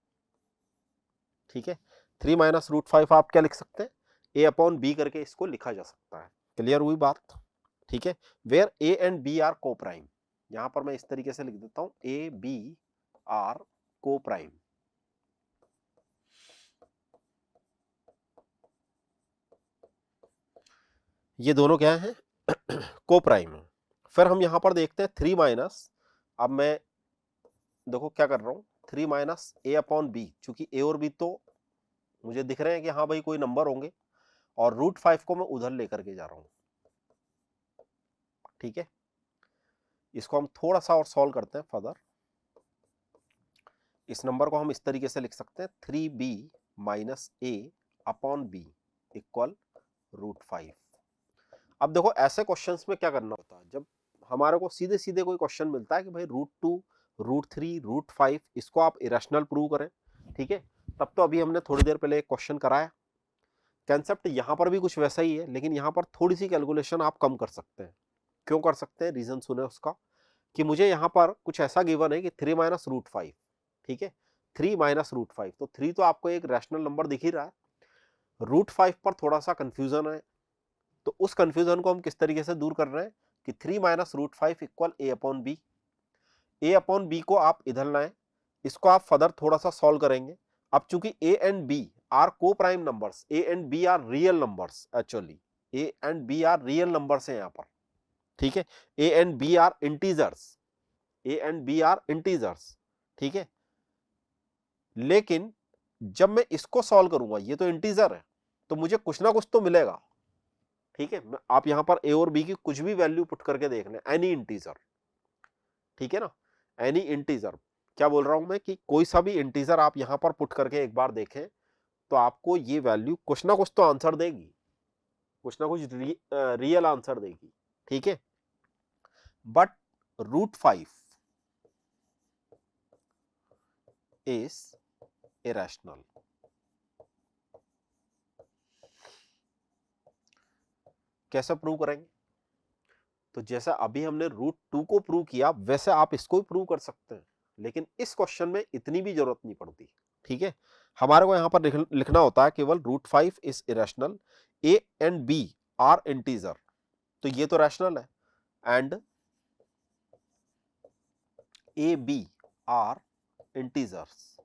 ठीक है। 3 माइनस √5 आप क्या लिख सकते हैं, A/B करके इसको लिखा जा सकता है। क्लियर हुई बात, ठीक है। Where A and B are coprime, यहां पर मैं इस तरीके से लिख देता हूं A/B आर को प्राइम। ये दोनों क्या है को प्राइम है। फिर हम यहां पर देखते हैं 3 माइनस, अब मैं देखो क्या कर रहा हूं, 3 माइनस ए अपॉन बी, चूंकि ए और बी तो मुझे दिख रहे हैं कि हाँ भाई कोई नंबर होंगे, और √5 को मैं उधर लेकर के जा रहा हूं। ठीक है, इसको हम थोड़ा सा और सॉल्व करते हैं फर्दर। इस नंबर को हम इस तरीके से लिख सकते हैं 3b माइनस ए अपॉन बी इक्वल √5। अब देखो ऐसे क्वेश्चंस में क्या करना होता है, जब हमारे को सीधे सीधे कोई क्वेश्चन मिलता है कि भाई √2 √3 √5 इसको आप इरेशनल प्रूव करें, ठीक है, तब तो अभी हमने थोड़ी देर पहले एक क्वेश्चन कराया। कंसेप्ट यहां पर भी कुछ वैसा ही है, लेकिन यहां पर थोड़ी सी कैलकुलेशन आप कम कर सकते हैं। क्यों कर सकते हैं, रीजन सुने उसका, कि मुझे यहां पर कुछ ऐसा गिवन है कि 3 माइनस √5, ठीक है, 3 माइनस √5, तो 3 तो आपको एक रैशनल नंबर दिख ही रहा है, √5 पर थोड़ा सा कंफ्यूजन है, तो उस कंफ्यूजन को हम किस तरीके से दूर कर रहे हैं कि 3 माइनस √5 इक्वल ए अपॉन बी। ए अपॉन बी को आप इधर लाएं, इसको आप फर्दर थोड़ा सा सॉल्व करेंगे। अब चूंकि a and b are coprime numbers, a and b are real numbers, actually a and b are real numbers हैं यहां पर, ठीक है, a and b are integers, a and b are integers, ठीक है, लेकिन जब मैं इसको सॉल्व करूंगा, ये तो इंटीजर है, तो मुझे कुछ ना कुछ तो मिलेगा, ठीक है, आप यहां पर ए और बी की कुछ भी वैल्यू पुट करके देख लें, एनी इंटीजर, ठीक है ना, एनी इंटीजर, क्या बोल रहा हूं मैं कि कोई सा भी इंटीजर आप यहां पर पुट करके एक बार देखें, तो आपको ये वैल्यू कुछ ना कुछ तो आंसर देगी, कुछ ना कुछ रियल आंसर देगी, ठीक है, बट √5 इज इरेशनल। कैसे प्रूव करेंगे, तो जैसा अभी हमने √2 को प्रूव किया, वैसे आप इसको भी प्रूव कर सकते हैं, लेकिन इस क्वेश्चन में इतनी भी जरूरत नहीं पड़ती, ठीक है, हमारे को यहां पर लिखना होता है केवल √5 is irrational, a and b are integer, तो ये तो रैशनल है, and a b are integers,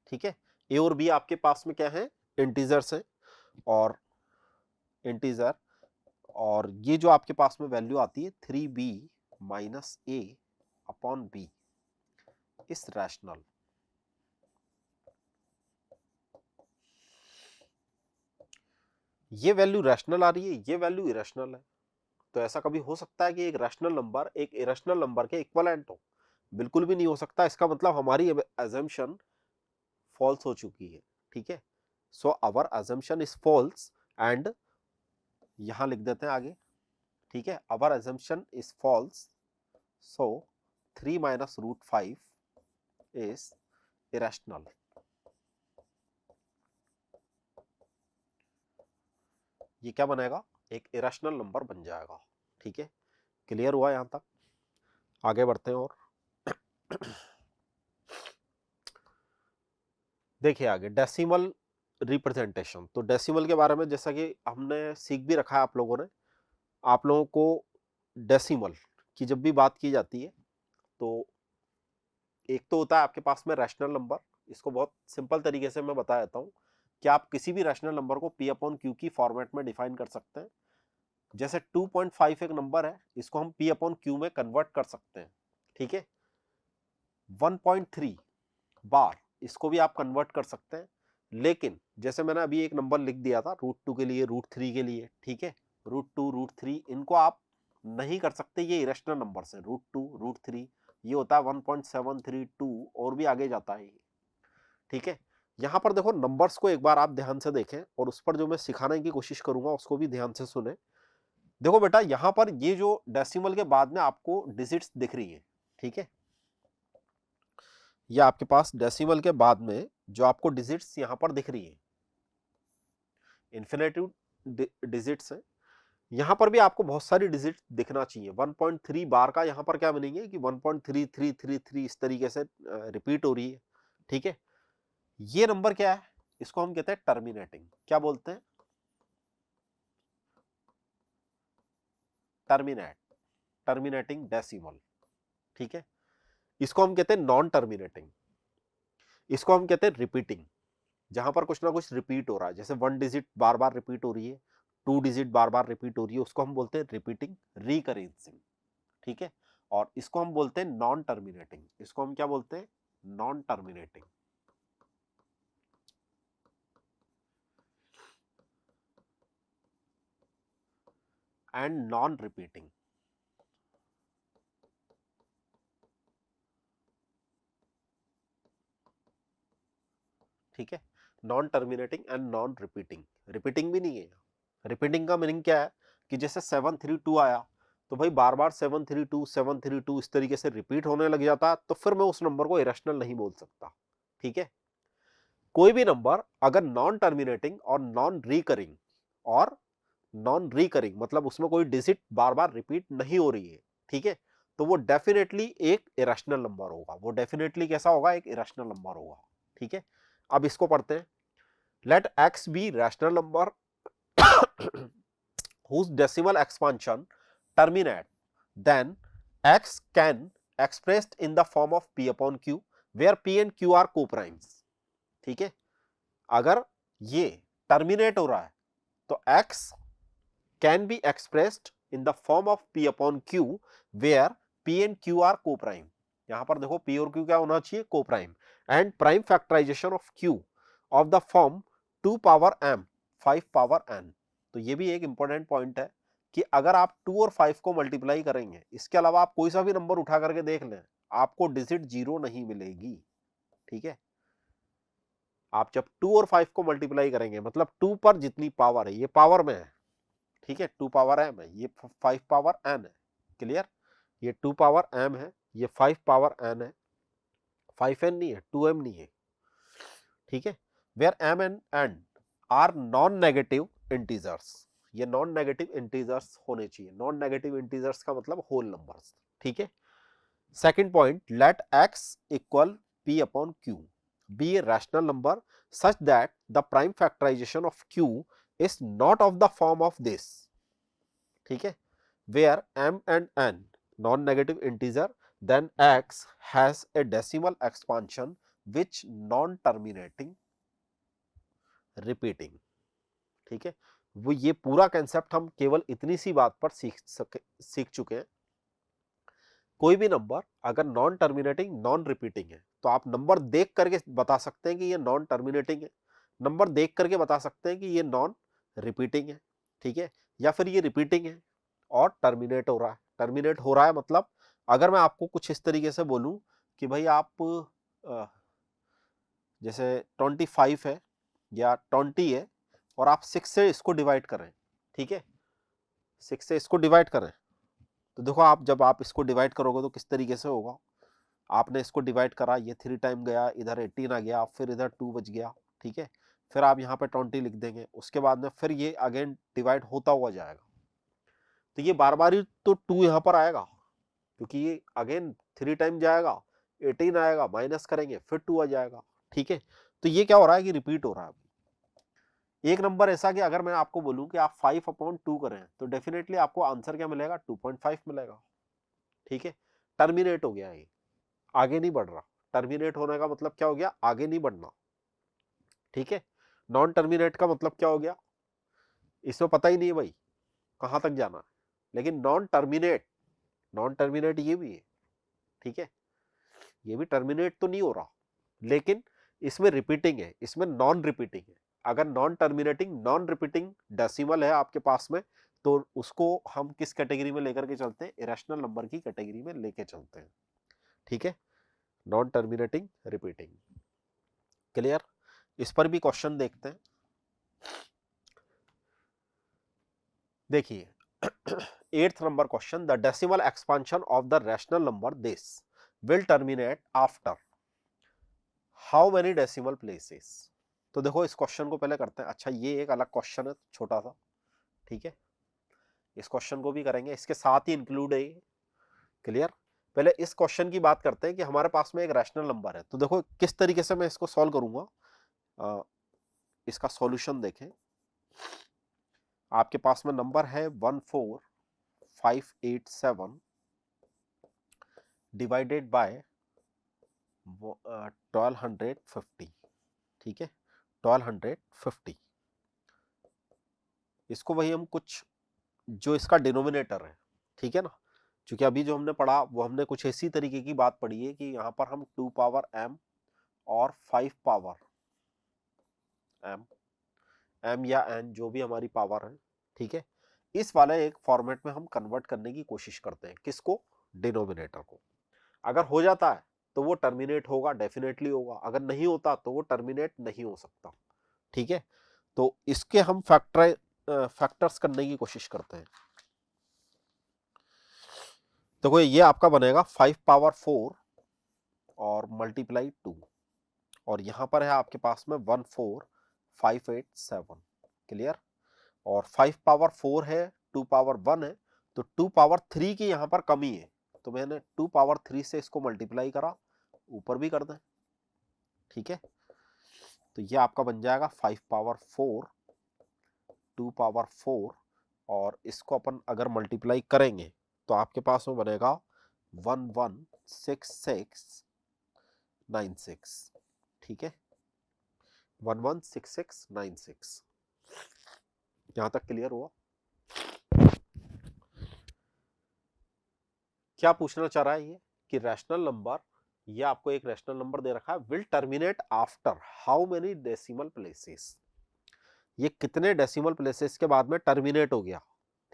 ठीक है, ए और बी आपके पास में क्या है, इंटीजर्स हैं, और इंटीजर, और ये जो आपके पास में वैल्यू आती है 3b माइनस ए अपॉन बी इस रैशनल। ये वैल्यू रैशनल आ रही है, ये वैल्यू इरेशनल है, तो ऐसा कभी हो सकता है कि एक रैशनल नंबर एक इरेशनल नंबर के इक्विवेलेंट हो? बिल्कुल भी नहीं हो सकता, इसका मतलब हमारी अजम्पशन फॉल्स हो चुकी है, ठीक है, so our assumption is false, and यहां लिख देते हैं आगे, ठीक है, our assumption is false, so 3 minus √5 is irrational. ये क्या बनेगा, एक इरेशनल नंबर बन जाएगा, ठीक है, क्लियर हुआ यहां तक, आगे बढ़ते हैं और देखिए आगे डेसिमल रिप्रेजेंटेशन। तो डेसिमल के बारे में जैसा कि हमने सीख भी रखा है आप लोगों ने, आप लोगों को डेसिमल की जब भी बात की जाती है, तो एक तो होता है आपके पास में रैशनल नंबर, इसको बहुत सिंपल तरीके से मैं बता देता हूं कि आप किसी भी रैशनल नंबर को p अपॉन क्यू की फॉर्मेट में डिफाइन कर सकते हैं। जैसे 2.5 एक नंबर है, इसको हम p अपॉन क्यू में कन्वर्ट कर सकते हैं, ठीक है, 1.3 बार इसको भी आप कन्वर्ट कर सकते हैं, लेकिन जैसे मैंने अभी एक नंबर लिख दिया था √2 के लिए, √3 के लिए, ठीक है, √2 √3 इनको आप नहीं कर सकते, ये इरेशनल नंबर्स हैं, √2 √3, ये होता है 1.732 और भी आगे जाता है, ठीक है। यहां पर देखो नंबर्स को एक बार आप ध्यान से देखें, और उस पर जो मैं सिखाने की कोशिश करूंगा उसको भी ध्यान से सुने। देखो बेटा यहां पर ये जो डेसिमल के बाद में आपको डिजिट्स दिख रही है, ठीक है, ये आपके पास डेसिमल के बाद में जो आपको डिजिट्स यहां पर दिख रही है, इन्फिनेटिव डिजिट्स है, यहां पर भी आपको बहुत सारी डिजिट दिखना चाहिए। 1.3 बार का यहां पर क्या बनेंगे कि 1.3333 इस तरीके से रिपीट हो रही है, ठीक है, ये नंबर क्या है, इसको हम कहते हैं टर्मिनेटिंग, क्या बोलते हैं, टर्मिनेटिंग डेसिमल, ठीक है, इसको हम कहते हैं नॉन टर्मिनेटिंग, इसको हम कहते हैं रिपीटिंग, जहां पर कुछ ना कुछ रिपीट हो रहा है, जैसे 1 डिजिट बार बार रिपीट हो रही है, 2 डिजिट बार बार रिपीट हो रही है, उसको हम बोलते हैं रिपीटिंग रिकरेंसिंग, ठीक है। और इसको हम बोलते हैं नॉन टर्मिनेटिंग, इसको हम क्या बोलते हैं, non terminating. And non repeating, ठीक है। Non terminating and non repeating, repeating भी नहीं है। रिपीटिंग का मीनिंग क्या है कि जैसे 732 आया तो भाई बार बार 732 732 इस तरीके से रिपीट होने लग जाता, तो फिर मैं उस नंबर को इरेशनल नहीं बोल सकता, ठीक है। कोई भी नंबर अगर नॉन टर्मिनेटिंग और नॉन रिकरिंग मतलब उसमें कोई डिजिट बार बार रिपीट नहीं हो रही है, ठीक है, तो वो डेफिनेटली एक इरेशनल नंबर होगा, वो डेफिनेटली कैसा होगा, एक इरेशनल नंबर होगा, ठीक है। अब इसको पढ़ते हैं। Let x be rational number whose decimal expansion terminate, then x can expressed in the form of p upon q where p and q are co-primes, ठीक है। अगर ये टर्मिनेट हो रहा है तो x can be expressed in the form of p upon q where p and q are co-prime, यहां पर देखो p और q क्या होना चाहिए, co-prime, and prime factorization of q of the form 2 power m 5 power n। तो ये भी एक इंपॉर्टेंट पॉइंट है कि अगर आप 2 और 5 को मल्टीप्लाई करेंगे, इसके अलावा आप कोई सा भी नंबर उठा करके देख लें, आपको डिजिट 0 नहीं मिलेगी, ठीक है। आप जब 2 और 5 को मल्टीप्लाई करेंगे मतलब 2 पर जितनी पावर है, ये पावर में है, ठीक है, 2 पावर m है, ये 5 पावर n है, क्लियर। ये 2 पावर m है, ये 5 पावर n है, 5n नहीं है, 2m नहीं है, ठीक है। Where m and n are non negative integers, ये नॉन नेगेटिव इंटीजर्स होने चाहिए, नॉन नेगेटिव इंटीजर्स का मतलब होल नंबर्स, ठीक है। Second point, let x equal p upon q be a rational number such that the prime factorization of q is not of the form of this, ठीक है, where m and n non-negative integer then x has a decimal expansion which non-terminating repeating, ठीक है। वो ये पूरा concept हम केवल इतनी सी बात पर सीख चुके हैं। कोई भी नंबर अगर नॉन टर्मिनेटिंग नॉन रिपीटिंग है तो आप नंबर देख करके बता सकते हैं कि ये नॉन टर्मिनेटिंग है, नंबर देख करके बता सकते हैं कि ये नॉन रिपीटिंग है, ठीक है, या फिर ये रिपीटिंग है और टर्मिनेट हो रहा है। टर्मिनेट हो रहा है मतलब अगर मैं आपको कुछ इस तरीके से बोलूं कि भाई आप जैसे 25 है या 20 है और आप 6 से इसको डिवाइड करें, ठीक है, 6 से इसको डिवाइड करें, तो देखो आप जब आप इसको डिवाइड करोगे तो किस तरीके से होगा, आपने इसको डिवाइड करा, ये 3 टाइम गया, इधर 18 आ गया, फिर इधर 2 बच गया, ठीक है, फिर आप यहाँ पे 20 लिख देंगे, उसके बाद में फिर ये अगेन डिवाइड होता हुआ जाएगा, तो ये बार बार ही तो 2 यहाँ पर आएगा क्योंकि ये अगेन 3 टाइम जाएगा, 18 आएगा, माइनस करेंगे फिर 2 आ जाएगा, ठीक है। तो ये क्या हो रहा है कि रिपीट हो रहा है। एक नंबर ऐसा कि अगर मैं आपको बोलूं कि आप 5 अपॉन 2 करें तो डेफिनेटली आपको आंसर क्या मिलेगा, 2.5 मिलेगा, ठीक है। टर्मिनेट हो गया, ये आगे नहीं बढ़ रहा। टर्मिनेट होने का मतलब क्या हो गया, आगे नहीं बढ़ना, ठीक है। नॉन टर्मिनेट का मतलब क्या हो गया, इसमें पता ही नहीं है भाई कहां तक जाना है, लेकिन नॉन टर्मिनेट ये भी है, ठीक है, ये भी टर्मिनेट तो नहीं हो रहा, लेकिन इसमें रिपीटिंग है, इसमें नॉन रिपीटिंग है। अगर non terminating non repeating decimal है आपके पास में तो उसको हम किस कैटेगरी में लेकर के चलते हैं, इरेशनल नंबर की कैटेगरी में लेके चलते हैं, ठीक है। Non terminating repeating, clear. इस पर भी क्वेश्चन देखते हैं। देखिए 8th number question, the decimal expansion of the rational number this will terminate after how many decimal places. तो देखो इस क्वेश्चन को पहले करते हैं। अच्छा ये एक अलग क्वेश्चन है छोटा सा, ठीक है, इस क्वेश्चन को भी करेंगे, इसके साथ ही इंक्लूड है, क्लियर। पहले इस क्वेश्चन की बात करते हैं कि हमारे पास में एक रैशनल नंबर है, तो देखो किस तरीके से मैं इसको सॉल्व करूंगा। इसका सॉल्यूशन देखें, आपके पास में नंबर है 14587 डिवाइडेड बाय 1250, ठीक है, 1250। इसको वही हम कुछ जो इसका डिनोमिनेटर है, ठीक है ना, क्योंकि अभी जो हमने पढ़ा वो हमने कुछ इसी तरीके की बात पढ़ी है कि यहाँ पर हम 2 पावर m और 5 पावर m या n जो भी हमारी पावर है, ठीक है, इस वाले एक फॉर्मेट में हम कन्वर्ट करने की कोशिश करते हैं। किसको? डिनोमिनेटर को। अगर हो जाता है तो वो टर्मिनेट होगा, डेफिनेटली होगा। अगर नहीं होता तो वो टर्मिनेट नहीं हो सकता, ठीक है। तो इसके हम फैक्टर्स करने की कोशिश करते हैं। तो ये आपका बनेगा 5 पावर 4 और मल्टीप्लाई 2, और यहां पर है आपके पास में 14587। क्लियर? और 5 पावर 4 है, 2 पावर 1 है, तो 2 पावर 3 की यहां पर कमी है, तो मैंने 2 पावर 3 से इसको मल्टीप्लाई करा, ऊपर भी कर दें, ठीक है। तो ये आपका बन जाएगा 5 पावर 4, 2 पावर 4, और इसको अपन अगर मल्टीप्लाई करेंगे तो आपके पास में बनेगा 116696, ठीक है, 116696। यहां तक क्लियर हुआ? क्या पूछना चाह रहा है ये कि रैशनल नंबर, ये आपको एक रैशनल नंबर दे रखा है, will terminate after how many decimal places. ये कितने डेसिमल प्लेसेस के बाद में टर्मिनेट हो गया,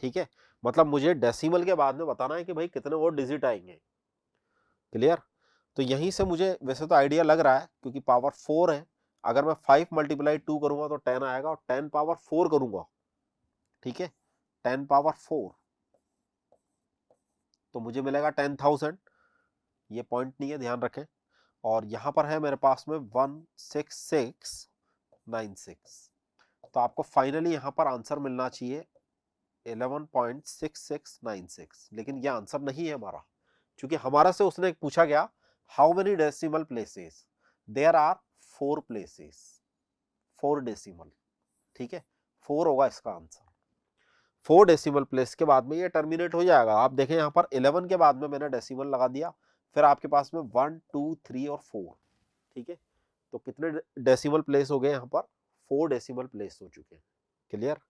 ठीक है। मतलब मुझे डेसिमल के बाद में बताना है कि भाई कितने और डिजिट आएंगे। क्लियर? तो यहीं से मुझे वैसे तो आइडिया लग रहा है, क्योंकि पावर 4 है, अगर मैं 5 मल्टीप्लाई 2 करूंगा तो 10 आएगा, और 10 पावर 4 करूंगा, ठीक है, 10 पावर 4, तो मुझे मिलेगा 10,000। ये पॉइंट नहीं है, ध्यान रखें। और यहां पर है मेरे पास में 16696, तो आपको फाइनली यहां पर आंसर मिलना चाहिए 11.6696, लेकिन ये आंसर नहीं है हमारा, क्योंकि हमारा से उसने पूछा गया how many decimal places, there are 4 places, 4 decimal, ठीक है, 4 होगा इसका आंसर। 4 डेसिमल प्लेस के बाद में ये टर्मिनेट हो जाएगा। आप देखें यहाँ पर 11 के बाद में मैंने डेसिमल लगा दिया, फिर आपके पास में 1 2 3 और 4, ठीक है, तो कितने डेसिमल प्लेस हो गए यहाँ पर? 4 डेसिमल प्लेस हो चुके हैं। क्लियर?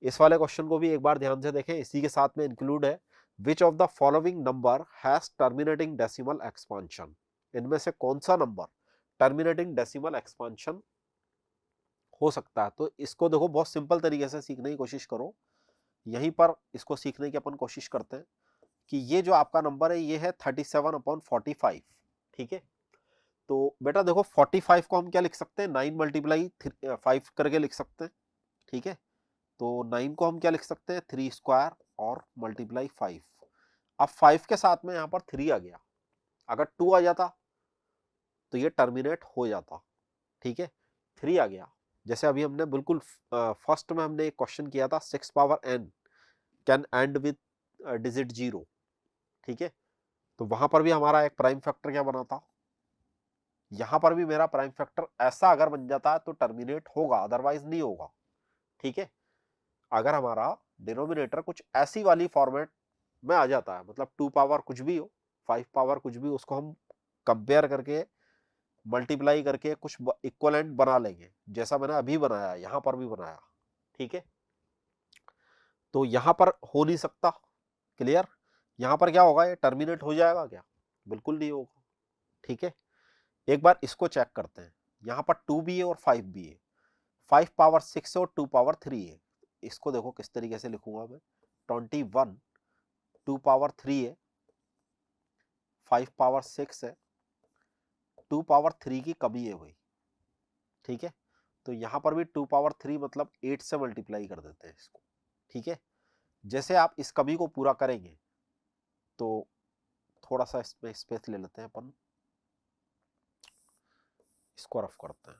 इस वाले क्वेश्चन को भी एक बार ध्यान से देखें, इसी के साथ में इंक्लूड है which of the following number has terminating decimal expansion. इनमें से कौन सा नंबर टर्मिनेटिंग डेसिमल एक्सपांशन हो सकता है? तो इसको देखो बहुत सिंपल तरीके से सीखने की कोशिश करो। यहीं पर इसको सीखने की अपन कोशिश करते हैं कि ये जो आपका नंबर है ये है 37/45, ठीक है। तो बेटा देखो 45 को हम क्या लिख सकते हैं? 9 मल्टीप्लाई 5 करके लिख सकते हैं, ठीक है। तो 9 को हम क्या लिख सकते हैं? 3 स्क्वायर और मल्टीप्लाई 5। अब 5 के साथ में यहाँ पर 3 आ गया, अगर 2 आ जाता तो ये टर्मिनेट हो जाता, ठीक है। 3 आ गया, जैसे अभी हमने बिल्कुल फर्स्ट में हमने एक क्वेश्चन किया था, 6 power n can end with digit 0, ठीक है। तो वहां पर भी हमारा एक प्राइम फैक्टर क्या बना था, यहां पर भी मेरा प्राइम फैक्टर ऐसा अगर बन जाता है तो टर्मिनेट होगा, अदरवाइज नहीं होगा, ठीक है। अगर हमारा डिनोमिनेटर कुछ ऐसी वाली फॉर्मेट में आ जाता है, मतलब 2 पावर कुछ भी हो, 5 पावर कुछ भी, उसको हम कंपेयर करके मल्टीप्लाई करके कुछ इक्वलेंट बना लेंगे, जैसा मैंने अभी बनाया, यहां पर भी बनाया, ठीक है। तो यहां पर हो नहीं सकता। क्लियर? यहां पर क्या होगा? ये टर्मिनेट हो जाएगा क्या? बिल्कुल नहीं होगा, ठीक है। एक बार इसको चेक करते हैं, यहां पर 2 भी है और 5 भी है, 5 पावर 6 और 2 पावर 3 है। इसको देखो किस तरीके से लिखूंगा मैं, 21, 2 पावर 3 है, 5 पावर 6 है, 2 पावर 3 की कमी है भाई, ठीक है। तो यहां पर भी 2 पावर 3 मतलब 8 से मल्टीप्लाई कर देते हैं इसको, ठीक है। जैसे आप इस कमी को पूरा करेंगे तो थोड़ा सा इसमें स्पेस ले लेते हैं अपन, इसको रफ करते हैं।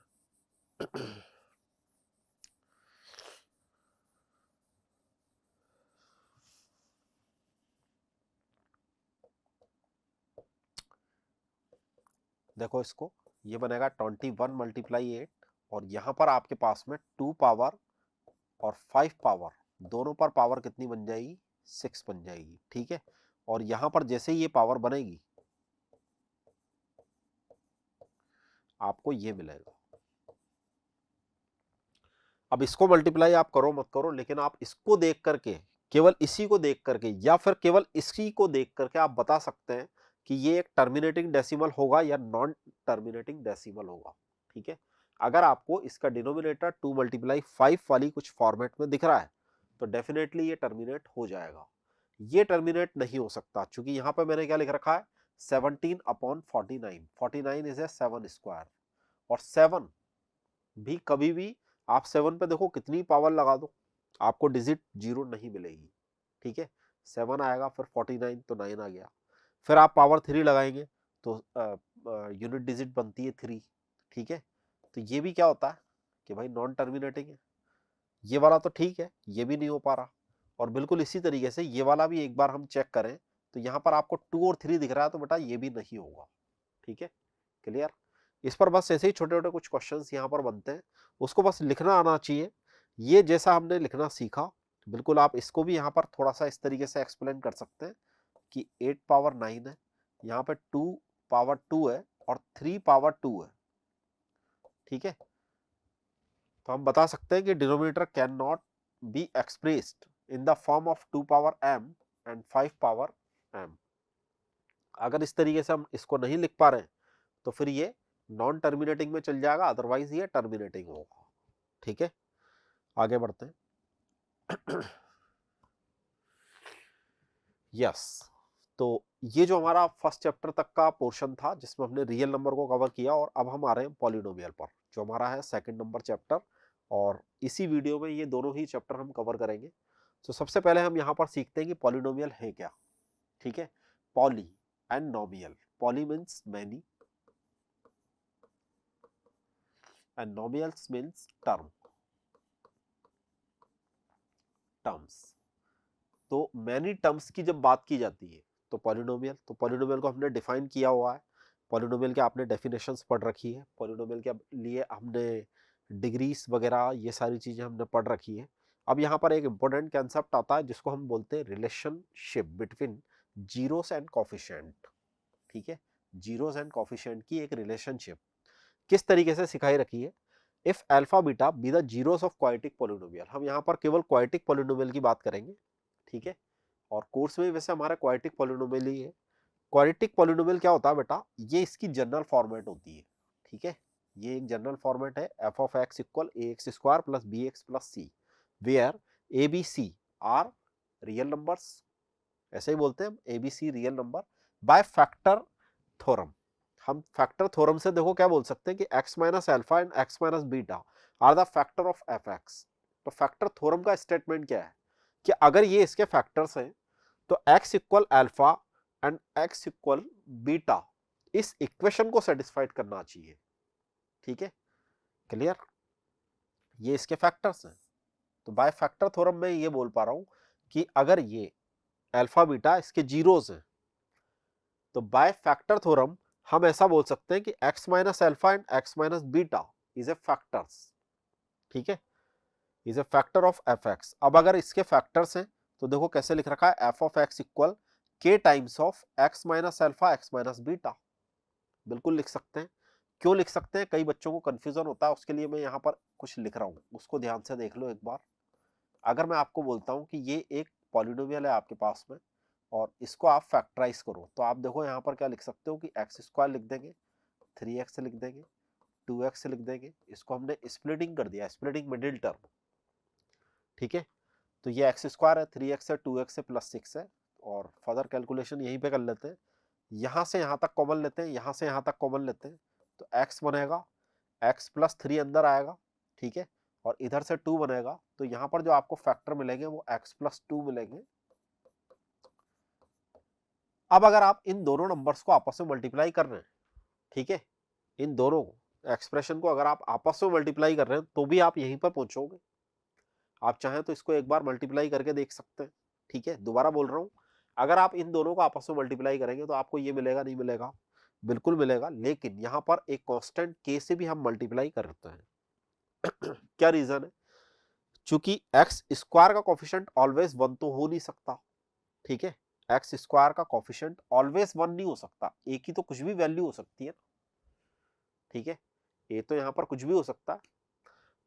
देखो इसको, ये बनेगा 21 मल्टीप्लाई 8, और यहां पर आपके पास में 2 पावर और 5 पावर, दोनों पर पावर कितनी बन जाएगी? 6 बन जाएगी, ठीक है। और यहां पर जैसे ही ये पावर बनेगी आपको ये मिलेगा, अब इसको मल्टीप्लाई आप करो मत करो, लेकिन आप इसको देख करके, केवल इसी को देख करके या फिर केवल इसी को देख करके आप बता सकते हैं कि ये एक टर्मिनेटिंग डेसिमल होगा या नॉन टर्मिनेटिंग डेसिमल होगा। ठीक है, अगर आपको इसका डिनोमिनेटर 2 मल्टीप्लाई 5 वाली कुछ फॉर्मेट में दिख रहा है तो डेफिनेटली ये टर्मिनेट हो जाएगा। ये टर्मिनेट नहीं हो सकता, क्योंकि यहां पर मैंने क्या लिख रखा है 17/49, 49 इज ए 7 स्क्वायर, और 7 भी कभी भी आप 7 पे देखो कितनी पावर लगा दो आपको डिजिट 0 नहीं मिलेगी। ठीक है, 7 आएगा फिर 49 तो 9 आ गया, फिर आप पावर 3 लगाएंगे तो यूनिट डिजिट बनती है 3। ठीक है, तो ये भी क्या होता है कि भाई नॉन टर्मिनेटिंग है। ये वाला तो ठीक है, ये भी नहीं हो पा रहा, और बिल्कुल इसी तरीके से ये वाला भी एक बार हम चेक करें तो यहाँ पर आपको 2 और 3 दिख रहा है तो बेटा ये भी नहीं होगा। ठीक है, क्लियर। इस पर बस ऐसे ही छोटे छोटे कुछ क्वेश्चंस यहाँ पर बनते हैं, उसको बस लिखना आना चाहिए। ये जैसा हमने लिखना सीखा बिल्कुल आप इसको भी यहाँ पर थोड़ा सा इस तरीके से एक्सप्लेन कर सकते हैं कि 8 पावर 9 है, यहाँ पे 2 पावर 2 है और 3 पावर 2 है। ठीक है, तो हम बता सकते हैं कि denominator can not be expressed in the form of 2 power m and 5 power m। अगर इस तरीके से हम इसको नहीं लिख पा रहे हैं तो फिर ये नॉन टर्मिनेटिंग में चल जाएगा, अदरवाइज ये टर्मिनेटिंग होगा। ठीक है, आगे बढ़ते हैं। यस, तो ये जो हमारा फर्स्ट चैप्टर तक का पोर्शन था जिसमें हमने रियल नंबर को कवर किया, और अब हम आ रहे हैं पॉलिनोमियल पर जो हमारा है सेकंड नंबर चैप्टर, और इसी वीडियो में ये दोनों ही चैप्टर हम कवर करेंगे। तो सबसे पहले हम यहाँ पर सीखते हैं कि पॉलिनोमियल है क्या। ठीक है, poly and nomial. Poly means many and nomials means terms. तो मैनी टर्म्स की जब बात की जाती है तो पॉलिनोमियल, तो पॉलिनोमियल को हमने डिफाइन किया हुआ है। पॉलिनोमियल के आपने डेफिनेशंस पढ़ रखी है, पॉलिनोमियल के लिए हमने डिग्रीज वगैरह ये सारी चीजें हमने पढ़ रखी है। अब यहाँ पर एक इंपॉर्टेंट कंसेप्ट आता है जिसको हम बोलते हैं relationship between zeros and coefficient. ठीक है, जीरोस एंड कोफिशिएंट की एक रिलेशनशिप किस तरीके से सिखाई रखी है। If alpha beta be the zeros of quadratic polynomial, हम यहाँ पर केवल क्वाड्रेटिक पॉलिनोमियल की बात करेंगे। ठीक है, और कोर्स में वैसे हमारा क्वाड्रेटिक पॉलिनोमियल ही है। क्वाड्रेटिक पॉलिनोमियल क्या होता है बेटा, ये इसकी जनरल फॉर्मेट होती है। ठीक है, ये एक जनरल फॉर्मेट है f of x equal a x square plus b x plus c, where a b c are real numbers. ऐसे ही बोलते हैं a b c real number by factor theorem. हम फैक्टर थ्योरम से देखो क्या बोल सकते हैं कि x minus alpha and x minus beta are the factor of f x. तो फैक्टर थ्योरम का स्टेटमेंट क्या है कि अगर ये इसके फैक्टर्स हैं तो x equal alpha and x equal beta इस इक्वेशन को सेटिस्फाइड करना चाहिए। ठीक है, क्लियर, ये इसके फैक्टर्स हैं। तो बाय फैक्टर थ्योरम में ये बोल पा रहा हूं कि अगर ये अल्फा बीटा इसके जीरोस हैं तो बाय फैक्टर थ्योरम हम ऐसा बोल सकते हैं कि x minus alpha and x minus beta is a factors. ठीक है, is a factor of f x. अब अगर इसके फैक्टर्स हैं तो देखो कैसे लिख रखा है एफ ऑफ एक्स इक्वल के times of x minus alpha x minus beta. बिल्कुल लिख सकते हैं। क्यों लिख सकते हैं, कई बच्चों को कंफ्यूजन होता है, उसके लिए मैं यहाँ पर कुछ लिख रहा हूँ, उसको ध्यान से देख लो एक बार। अगर मैं आपको बोलता हूँ कि ये एक पॉलिनोमियल है आपके पास में और इसको आप फैक्टराइज करो, तो आप देखो यहाँ पर क्या लिख सकते हो कि एक्स स्क्वायर लिख देंगे, 3x लिख देंगे, 2x लिख देंगे। इसको हमने स्प्लिटिंग कर दिया, स्प्लिटिंग मिडिल टर्म। ठीक है, तो ये एक्स स्क्वायर है, 3x है, 2x है, प्लस 6 है, और फर्दर कैलकुलेशन यहीं पे कर लेते हैं। यहाँ से यहाँ तक कॉमन लेते हैं, यहाँ से यहाँ तक कॉमन लेते हैं, तो x बनेगा, x प्लस 3 अंदर आएगा। ठीक है, और इधर से 2 बनेगा, तो यहाँ पर जो आपको फैक्टर मिलेंगे वो x प्लस 2 मिलेंगे। अब अगर आप इन दोनों नंबर्स को आपस में मल्टीप्लाई कर रहे हैं, ठीक है, इन दोनों एक्सप्रेशन को अगर आप आपस में मल्टीप्लाई कर रहे हैं तो भी आप यहीं पर पहुंचोगे। आप चाहें तो इसको एक बार मल्टीप्लाई करके देख सकते हैं। ठीक है, दोबारा बोल रहा हूं, अगर आप इन दोनों को आपस में मल्टीप्लाई करेंगे तो आपको ये मिलेगा, नहीं मिलेगा, बिल्कुल मिलेगा, लेकिन यहां पर एक कांस्टेंट k से भी हम मल्टीप्लाई करते हैं। क्या रीजन है, चूंकि एक्स स्क्वायर का कोफिशिएंट ऑलवेज 1 तो हो नहीं सकता। ठीक है, एक्स स्क्वायर का कोफिशिएंट ऑलवेज 1 नहीं हो सकता, ए की तो कुछ भी वैल्यू हो सकती है। ठीक है, ए तो यहां पर कुछ भी हो सकता है।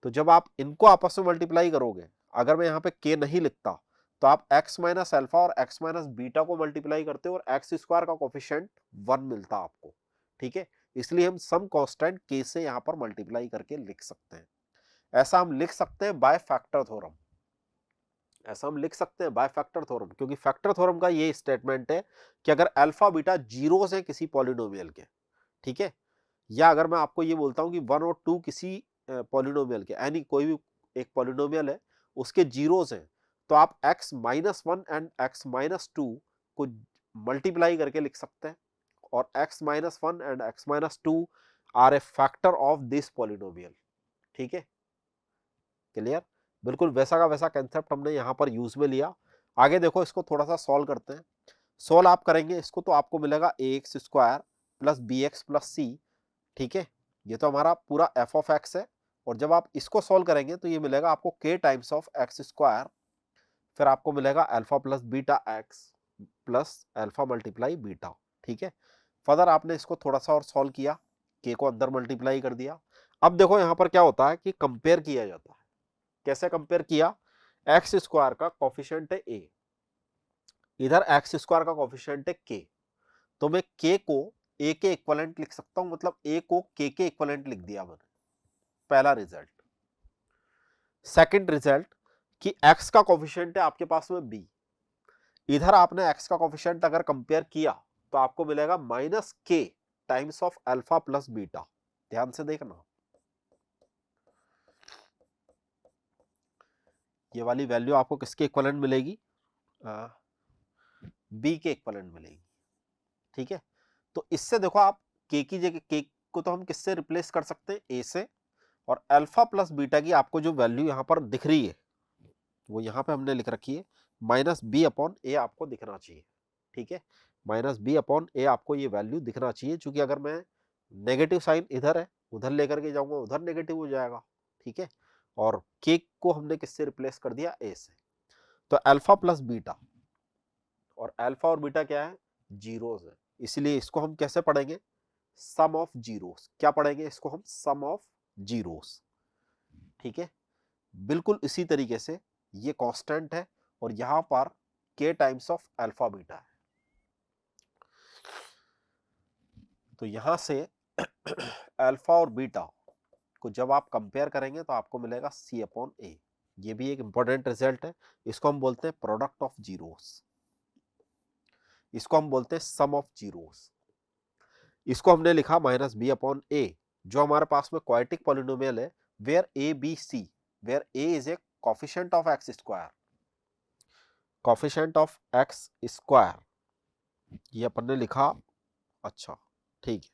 तो जब आप इनको आपस में मल्टीप्लाई करोगे, अगर मैं यहाँ पे k नहीं लिखता तो आप x माइनस अल्फा और x माइनस बीटा को मल्टीप्लाई करते हो और एक्स स्क्वायर का कोफिशिएंट 1 मिलता आपको, ठीक है। इसलिए हम सम कांस्टेंट k से यहाँ पर मल्टीप्लाई करके लिख सकते हैं। ऐसा हम लिख सकते हैं बाय फैक्टर थ्योरम, ऐसा हम लिख सकते हैं बाय फैक्टर थ्योरम, क्योंकि फैक्टर थ्योरम का ये स्टेटमेंट है कि अगर अल्फा बीटा जीरोस है किसी पॉलिनोमियल के, ठीक है, या अगर मैं आपको ये बोलता हूं कि 1 और 2 किसी पॉलिनोमियल के, यानी कोई भी एक पॉलिनोमियल है उसके जीरोस हैं, तो आप x minus 1 and x minus 2 को मल्टीप्लाई करके लिख सकते हैं, और x minus 1 and x minus 2 are a factor of this polynomial, ठीक है, क्लियर। बिल्कुल वैसा का वैसा कंसेप्ट हमने यहाँ पर यूज में लिया। आगे देखो, इसको थोड़ा सा सॉल्व करते हैं। सॉल्व आप करेंगे इसको तो आपको मिलेगा ax square plus b x plus c, ठीक है, ये तो हमारा पूरा f ऑफ x है। और जब आप इसको सॉल्व करेंगे तो ये मिलेगा आपको k times of x square, फिर आपको मिलेगा alpha plus beta x plus alpha multiply beta, ठीक है। फर्दर आपने इसको थोड़ा सा और सॉल्व किया, k को अंदर मल्टीप्लाई कर दिया। अब देखो यहाँ पर क्या होता है कि कंपेयर किया जाता है। कैसे कंपेयर किया, एक्स स्क्वायर का कोफिशिएंट है a, इधर एक्स स्क्वायर का कोफिशिएंट है k, तो मैं k को a के इक्विवेलेंट लिख सकता हूं, मतलब a को k के इक्विवेलेंट लिख दिया मैंने, पहला रिजल्ट। सेकंड रिजल्ट कि x का कोफिशिएंट है आपके पास में b, इधर आपने x का कोफिशिएंट अगर कंपेयर किया तो आपको मिलेगा minus k times of alpha plus beta. ध्यान से देखना, ये वाली वैल्यू आपको किसके इक्विवेलेंट मिलेगी, b के इक्विवेलेंट मिलेगी, ठीक है। तो इससे देखो आप k की जगह k को तो हम किससे रिप्लेस कर सकते हैं, a से, और अल्फा प्लस बीटा की आपको जो वैल्यू यहां पर दिख रही है वो यहां पे हमने लिख रखी है माइनस बी अपॉन ए, आपको दिखना चाहिए, ठीक है। माइनस बी अपॉन ए आपको ये वैल्यू दिखना चाहिए, क्योंकि अगर मैं नेगेटिव साइन इधर है उधर लेकर के जाऊंगा उधर नेगेटिव हो जाएगा, ठीक है। और के को हमने किससे रिप्लेस कर दिया, ए से। तो अल्फा प्लस बीटा, और अल्फा और बीटा क्या है, जीरोस है, इसलिए इसको हम कैसे पढ़ेंगे, सम ऑफ जीरोस। क्या पढ़ेंगे इसको हम, सम ऑफ जीरोस, ठीक है। बिल्कुल इसी तरीके से ये कांस्टेंट है और यहां पर k times of alpha beta है, तो यहां से अल्फा और बीटा को जब आप कंपेयर करेंगे तो आपको मिलेगा c अपॉन ए। ये भी एक इंपॉर्टेंट रिजल्ट है, इसको हम बोलते हैं प्रोडक्ट ऑफ जीरोस, इसको हम बोलते हैं सम ऑफ जीरोस। इसको हमने लिखा माइनस बी अपॉन ए, जो हमारे पास में क्वाड्रेटिक पॉलिनोमियल है, where a b c, where a is a coefficient of x square, coefficient of x square, ये अपन ने लिखा, अच्छा ठीक है,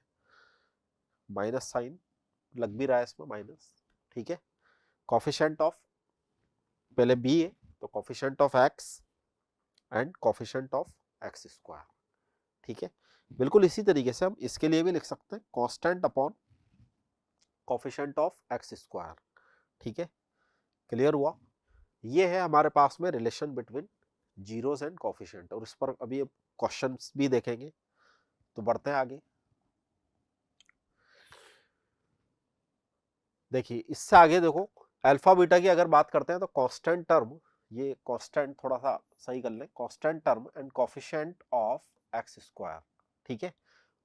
माइनस साइन लग भी रहा है इसमें माइनस, ठीक है। कोफिशिएंट ऑफ, पहले बी है तो coefficient of x and coefficient of x square, ठीक है। बिल्कुल इसी तरीके से हम इसके लिए भी लिख सकते हैं constant upon coefficient of x square, ठीक है। क्लियर हुआ, ये है हमारे पास में relation between zeros and coefficient, और इस पर अभी क्वेश्चंस भी देखेंगे। तो बढ़ते हैं आगे, देखिए इससे आगे देखो, अल्फा बीटा की अगर बात करते हैं तो कांस्टेंट टर्म, ये कांस्टेंट थोड़ा सा सही कर लें, constant term and coefficient of x square, ठीक है।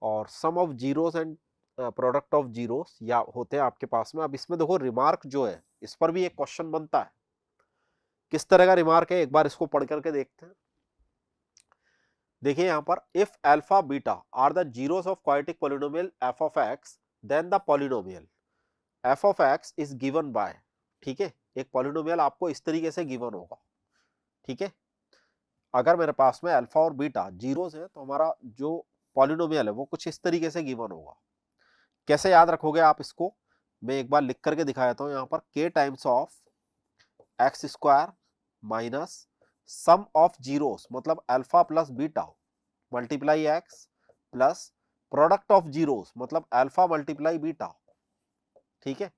और sum of zeros and product of zeros या होते हैं आपके पास में। अब इसमें देखो रिमार्क जो है, इस पर भी एक क्वेश्चन बनता है, किस तरह का रिमार्क है एक बार इसको पढ़ करके देखते हैं। देखिए यहां पर, if alpha beta are the zeros of quadratic polynomial f of x, then the polynomial f of x is given by, ठीक है। एक पॉलिनोमियल आपको इस तरीके से गिवन होगा, ठीक है। अगर मेरे पास में अल्फा और बीटा जीरोस है तो हमारा जो पॉलिनोमियल है वो कुछ इस तरीके से गिवन होगा। कैसे याद रखोगे आप इसको, मैं एक बार लिख करके दिखा देता हूं। यहाँ पर k times of x square minus sum of zeros, मतलब alpha plus beta multiply x plus product of zeros, मतलब अल्फा मल्टीप्लाई बीटा, ठीक है।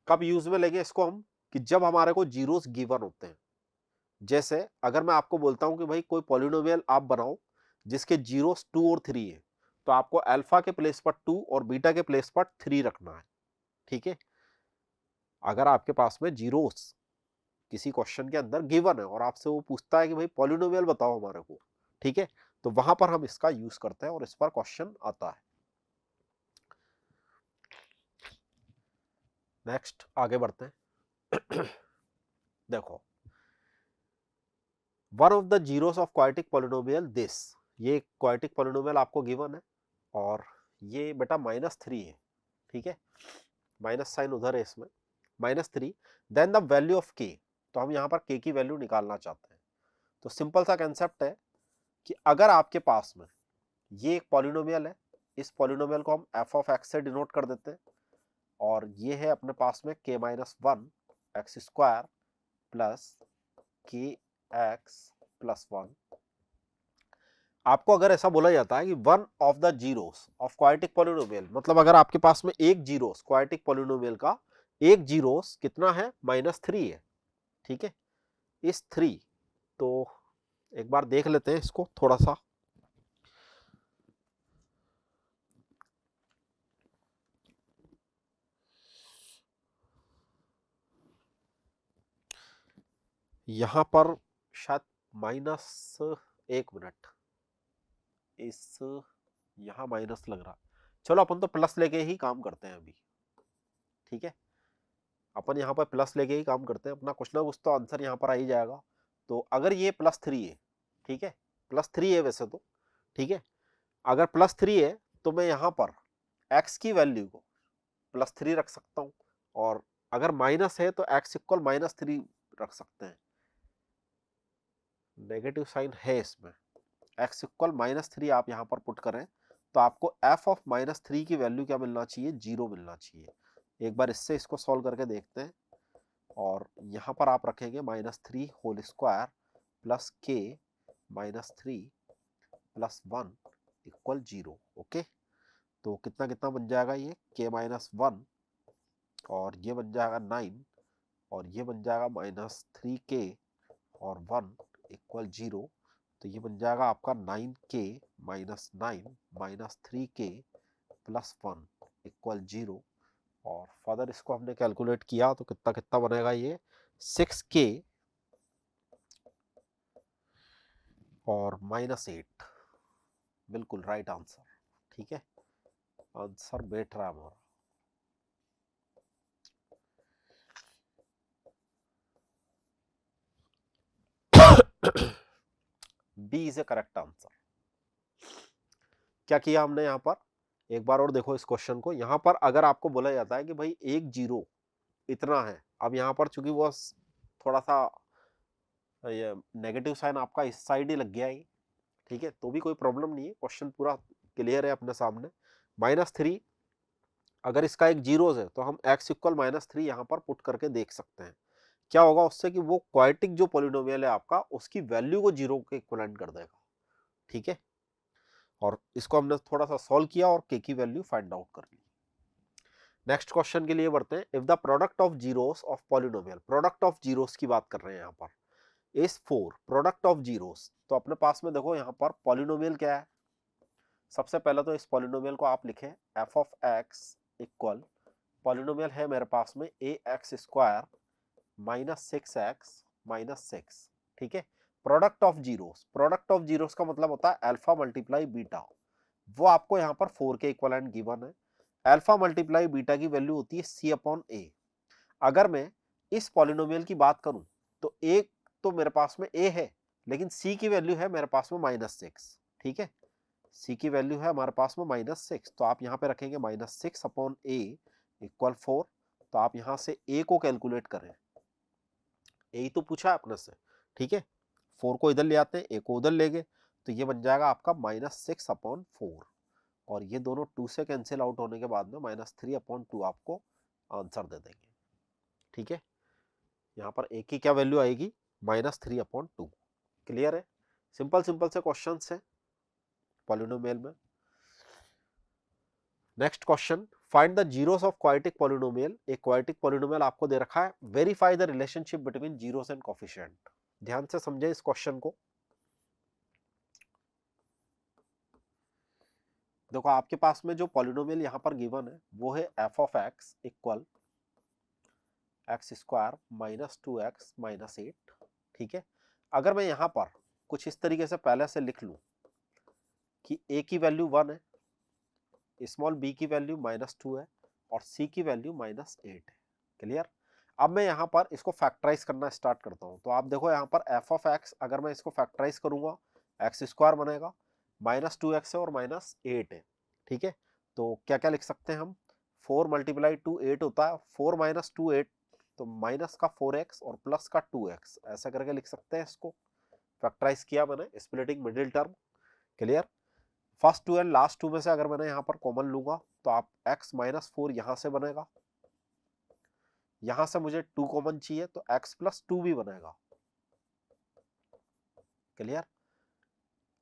कब यूज में लेंगे इसको हम, कि जब हमारे को जीरोस गिवन होते हैं। जैसे अगर मैं आपको बोलता हूं कि भाई कोई पॉलिनोमियल आप बनाओ जिसके जीरोस 2 और 3 है, तो आपको अल्फा के प्लेस पर 2 और बीटा के प्लेस पर 3 रखना है, ठीक है। अगर आपके पास में जीरोस किसी क्वेश्चन के अंदर गिवन है और आपसे वो पूछता है कि भाई पॉलिनोमियल बताओ हमारे को, ठीक है, तो वहां पर हम इसका यूज करते हैं और इस पर क्वेश्चन आता है। नेक्स्ट आगे बढ़ते हैं। देखो, one of the zeros of quadratic polynomial this, ये क्वाड्रेटिक पॉलिनोमियल आपको गिवन है और ये बेटा -3 है, ठीक है, माइनस साइन उधर है इसमें, -3, देन द वैल्यू ऑफ के, तो हम यहाँ पर के की वैल्यू निकालना चाहते हैं। तो सिंपल सा कंसेप्ट है कि अगर आपके पास में ये एक पॉलिनोमियल है, इस पॉलिनोमियल को हम एफ ऑफ एक्स से डिनोट कर देते हैं, और ये है अपने पास में k-1 एक्स स्क्वायर प्लस के एक्स प्लस 1। आपको अगर ऐसा बोला जाता है कि one of the zeros of quadratic polynomial, मतलब अगर आपके पास में एक जीरोस क्वाड्रेटिक पॉलिनोमियल का एक जीरोस कितना है, -3 है, ठीक है, इस 3, तो एक बार देख लेते हैं इसको थोड़ा सा। यहां पर शायद -1 मिनट, इस यहां माइनस लग रहा, चलो अपन तो प्लस लेके ही काम करते हैं अभी, ठीक है, अपन यहाँ पर प्लस लेके ही काम करते हैं, अपना कुछ ना कुछ तो आंसर यहाँ पर आ ही जाएगा। तो अगर ये +3 है, ठीक है, +3 है वैसे तो, ठीक है, अगर +3 है तो मैं यहाँ पर x की वैल्यू को +3 रख सकता हूँ, और अगर माइनस है तो x इक्वल -3 रख सकते हैं। नेगेटिव साइन है इसमें, x इक्वल -3 आप यहाँ पर पुट करें तो आपको f ऑफ -3 की वैल्यू क्या मिलना चाहिए, 0 मिलना चाहिए। एक बार इससे इसको सॉल्व करके देखते हैं, और यहाँ पर आप रखेंगे -3 होल स्क्वायर प्लस के -3 प्लस 1 इक्वल 0। ओके, तो कितना कितना बन जाएगा, ये k-1 और ये बन जाएगा 9 और ये बन जाएगा -3k और 1 इक्वल 0। तो ये बन जाएगा आपका 9k -9 -3k प्लस 1 इक्वल 0। और फर्दर इसको हमने कैलकुलेट किया तो कितना कितना बनेगा, ये 6k और -8, बिल्कुल राइट आंसर, ठीक है, आंसर बैठ रहा है हमारा। B is a correct answer. क्या किया हमने यहाँ पर, एक बार और देखो इस क्वेश्चन को। यहाँ पर अगर आपको बोला जाता है कि भाई एक जीरो इतना है, अब यहाँ पर चूंकि वो थोड़ा सा ये नेगेटिव साइन आपका इस साइड ही लग गया है, ठीक है, तो भी कोई प्रॉब्लम नहीं है, क्वेश्चन पूरा क्लियर है अपने सामने। -3 अगर इसका एक जीरोस है तो हम x इक्वल -3 यहाँ पर पुट करके देख सकते हैं, क्या होगा उससे कि वो क्वाड्रेटिक जो पॉलिनोमियल है आपका उसकी वैल्यू को 0 के इक्विवेलेंट कर देगा, ठीक है, और इसको हमने थोड़ा सा सॉल्व किया और k की वैल्यू फाइंड आउट कर ली। नेक्स्ट क्वेश्चन के लिए बढ़ते हैं। If the product of zeros of polynomial, product of zeros की बात कर रहे हैं यहाँ पर, इज 4 प्रोडक्ट ऑफ जीरोस, तो अपने पास में देखो यहाँ पर पॉलिनोमियल क्या है। सबसे पहले तो इस पॉलिनोमियल को आप लिखें f of x equal, polynomial है मेरे पास में ax स्क्वायर -6x -6, ठीक है, product of zeros, product of zeros का मतलब होता है अल्फा मल्टीप्लाई बीटा, वो आपको यहाँ पर 4 के इक्विवेलेंट गिवन है। अल्फा मल्टीप्लाई बीटा की वैल्यू होती है c/a। अगर मैं इस पॉलिनोमियल की बात करूं तो एक तो मेरे पास में a है, लेकिन c की वैल्यू है मेरे पास में -6, ठीक है, c की वैल्यू है हमारे पास में -6, तो आप यहाँ पे रखेंगे -6/a इक्वल 4। तो आप यहाँ से a को कैलकुलेट करें, a तो पूछा है अपने से, ठीक है, 4 को इधर ले आते हैं, a को उधर ले गए, तो ये बन जाएगा आपका -6/4, और ये दोनों 2 से कैंसिल आउट होने के बाद में -3/2 आपको आंसर दे देंगे, ठीक है। यहाँ पर a की क्या वैल्यू आएगी, -3/2। क्लियर है, सिंपल सिंपल से क्वेश्चन है पॉलिनोमियल में। Next question, find the zeros of quadratic polynomial. एक क्वाड्रेटिक पॉलिनोमियल आपको दे रखा है, verify the relationship between zeros and coefficient. ध्यान से समझे इस क्वेश्चन को। देखो आपके पास में जो पॉलिनोमियल यहाँ पर गिवन है वो है f of x equal x square minus 2x minus 8, ठीक है। अगर मैं यहाँ पर कुछ इस तरीके से पहले से लिख लूँ कि a की वैल्यू 1 है, स्मॉल b की वैल्यू -2 है और c की वैल्यू -8 है। क्लियर। अब मैं यहाँ पर इसको फैक्टराइज करना स्टार्ट करता हूँ। तो आप देखो यहाँ पर f ऑफ x, अगर मैं इसको फैक्टराइज करूंगा एक्स स्क्वायर बनेगा, -2x है और -8 है, ठीक है। तो क्या क्या लिख सकते हैं हम, 4 मल्टीप्लाई 2 8 होता है, 4 माइनस 2 8, तो माइनस का 4x और प्लस का 2x, ऐसा करके लिख सकते हैं। इसको फैक्टराइज किया मैंने, splitting middle term. Clear. First two and last two में से अगर मैंने यहाँ पर कॉमन लूंगा तो आप x -4 यहां से बनेगा, यहां से मुझे 2 कॉमन चाहिए तो x + 2 भी बनेगा। क्लियर।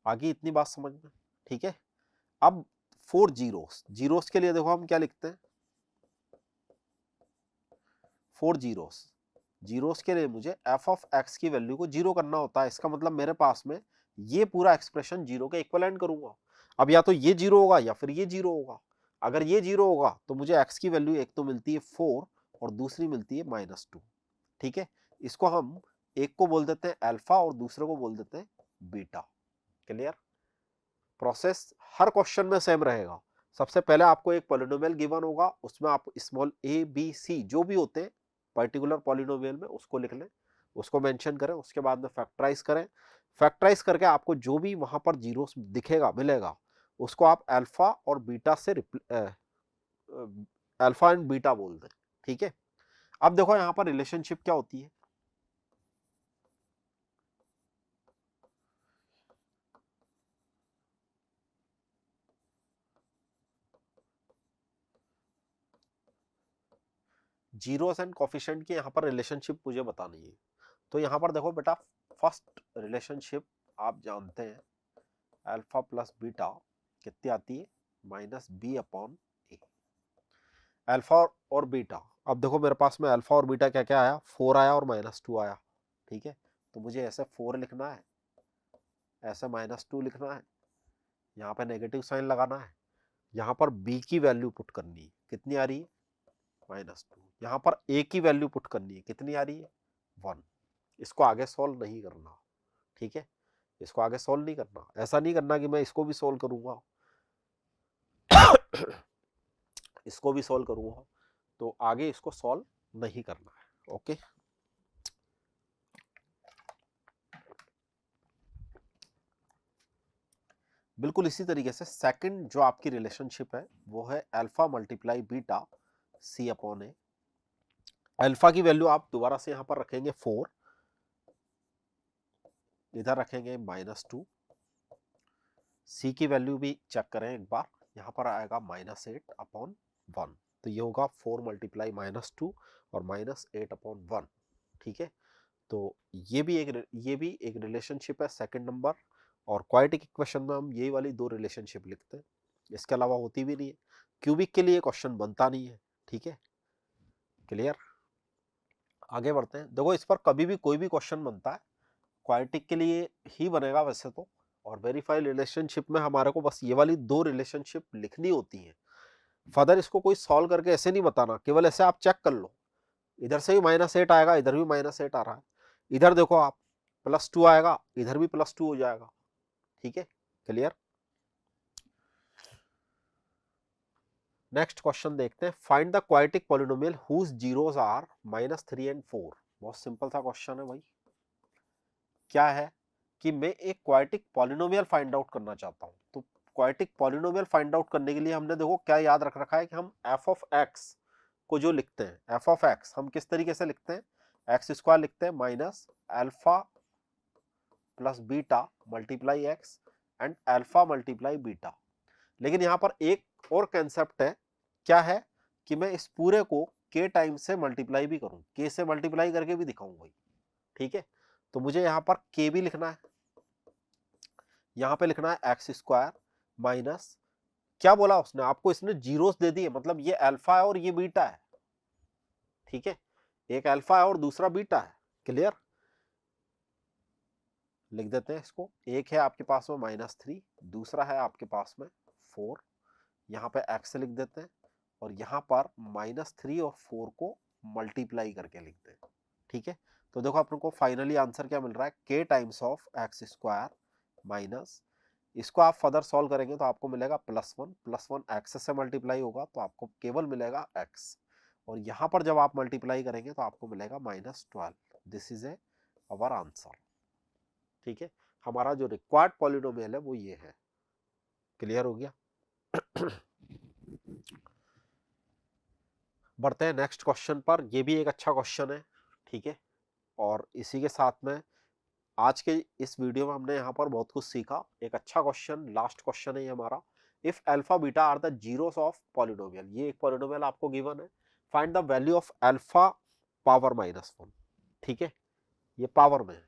आगे इतनी बात समझ में, ठीक है। अब 4 जीरोस के लिए देखो हम क्या लिखते हैं, 4 जीरोस के लिए मुझे f ऑफ x की वैल्यू को 0 करना होता है। इसका मतलब मेरे पास में ये पूरा एक्सप्रेशन 0 के इक्विवेलेंट करूंगा। अब या तो ये 0 होगा या फिर ये 0 होगा। अगर ये 0 होगा तो मुझे x की वैल्यू एक तो मिलती है 4 और दूसरी मिलती है -2, ठीक है। इसको हम एक को बोल देते हैं अल्फा और दूसरे को बोल देते हैं बीटा। क्लियर। प्रोसेस हर क्वेश्चन में सेम रहेगा। सबसे पहले आपको एक पॉलिनोमियल गिवन होगा, उसमें आप स्मॉल a b c जो भी होते हैं पर्टिकुलर पॉलिनोमियल में उसको लिख लें, उसको मेंशन करें, उसके बाद में फैक्टराइज करें। फैक्टराइज करके आपको जो भी वहां पर जीरो दिखेगा मिलेगा उसको आप अल्फा और बीटा से अल्फा एंड बीटा बोल दें, ठीक है। अब देखो यहाँ पर रिलेशनशिप क्या होती है, जीरोस एंड कोफिशिएंट की यहाँ पर रिलेशनशिप मुझे बतानी है। तो यहाँ पर देखो बेटा, फर्स्ट रिलेशनशिप आप जानते हैं अल्फा प्लस बीटा कितनी आती है, -b/a। अल्फा और बीटा, अब देखो मेरे पास में अल्फा और बीटा क्या क्या आया, 4 आया और -2 आया, ठीक है। तो मुझे ऐसे 4 लिखना है, ऐसे -2 लिखना है, यहाँ पे नेगेटिव साइन लगाना है, यहाँ पर b की वैल्यू पुट करनी है, कितनी आ रही है -2। यहाँ पर a की वैल्यू पुट करनी है, कितनी आ रही है 1। इसको आगे सॉल्व नहीं करना, ठीक है। इसको आगे सॉल्व नहीं करना, ऐसा नहीं करना कि मैं इसको भी सॉल्व करूंगा इसको भी सॉल्व करूंगा, तो आगे इसको सॉल्व नहीं करना है। ओके। बिल्कुल इसी तरीके से सेकंड जो आपकी रिलेशनशिप है वो है alpha multiply beta c/a। Alpha की वैल्यू आप दोबारा से यहां पर रखेंगे 4, इधर रखेंगे -2, c की वैल्यू भी चेक करें एक बार, यहां पर आएगा -8/1, तो ये होगा 4 मल्टीप्लाई -2 और -8/1, ठीक है। तो ये भी एक रिलेशनशिप है सेकंड नंबर। और क्वाड्रेटिक इक्वेशन में हम यही वाली 2 रिलेशनशिप लिखते हैं, इसके अलावा होती भी नहीं है। क्यूबिक के लिए क्वेश्चन बनता नहीं है, ठीक है। क्लियर। आगे बढ़ते हैं। देखो इस पर कभी भी कोई भी क्वेश्चन बनता है क्वाड्रेटिक के लिए ही बनेगा वैसे तो, और वेरीफाइड रिलेशनशिप में हमारे को बस ये वाली 2 रिलेशनशिप लिखनी होती हैं। फर्दर इसको कोई सॉल्व करके ऐसे नहीं बताना, केवल ऐसे आप चेक कर लो, इधर से भी -8 आएगा, इधर भी -8 आ रहा है, इधर देखो आप +2 आएगा, इधर भी +2 हो जाएगा, ठीक है। क्लियर। नेक्स्ट क्वेश्चन देखते हैं, find the quadratic polynomial whose zeros are -3 and 4। बहुत सिंपल सा क्वेश्चन है भाई। क्या है कि मैं एक क्वाड्रेटिक पॉलिनोमियल फाइंड आउट करना चाहता हूं। तो क्वाड्रेटिक पॉलिनोमियल फाइंड आउट करने के लिए हमने देखो क्या याद रख रखा है कि हम f ऑफ x को जो लिखते हैं, f ऑफ x हम किस तरीके से लिखते हैं, x² लिखते हैं minus alpha plus beta multiply x and alpha multiply beta. लेकिन यहाँ पर एक और कंसेप्ट है, क्या है कि मैं इस पूरे को k टाइम से मल्टीप्लाई भी करूं, k से मल्टीप्लाई करके भी दिखाऊंगा, ठीक है। तो मुझे यहाँ पर k भी लिखना है, यहाँ पे लिखना है x² माइनस, क्या बोला उसने आपको, इसने जीरोस दे दिए, मतलब ये अल्फा है और ये बीटा है, ठीक है। एक अल्फा है और दूसरा बीटा है। क्लियर। लिख देते हैं इसको, एक है आपके पास में -3, दूसरा है आपके पास में 4, यहाँ पे x लिख देते हैं और यहाँ पर -3 और 4 को मल्टीप्लाई करके लिख दें, ठीक है। तो देखो अपन को फाइनली आंसर क्या मिल रहा है, k times of x square minus, इसको आप फर्दर सॉल्व करेंगे तो आपको मिलेगा प्लस वन एक्स से मल्टीप्लाई होगा तो आपको केवल मिलेगा एक्स, और यहां पर जब आप मल्टीप्लाई करेंगे तो आपको मिलेगा -12। This is a our answer, ठीक है। हमारा जो रिक्वायर्ड पॉलिनोमियल है वो ये है। क्लियर हो गया? बढ़ते हैं नेक्स्ट क्वेश्चन पर। ये भी एक अच्छा क्वेश्चन है, ठीक है। और इसी के साथ में आज के इस वीडियो में हमने यहाँ पर बहुत कुछ सीखा। एक अच्छा क्वेश्चन, लास्ट क्वेश्चन है ये हमारा। If alpha beta are the zeros of polynomial, ये एक पॉलिनोमियल आपको गिवन है, find the value of alpha power -1, ठीक है। ये पावर में है,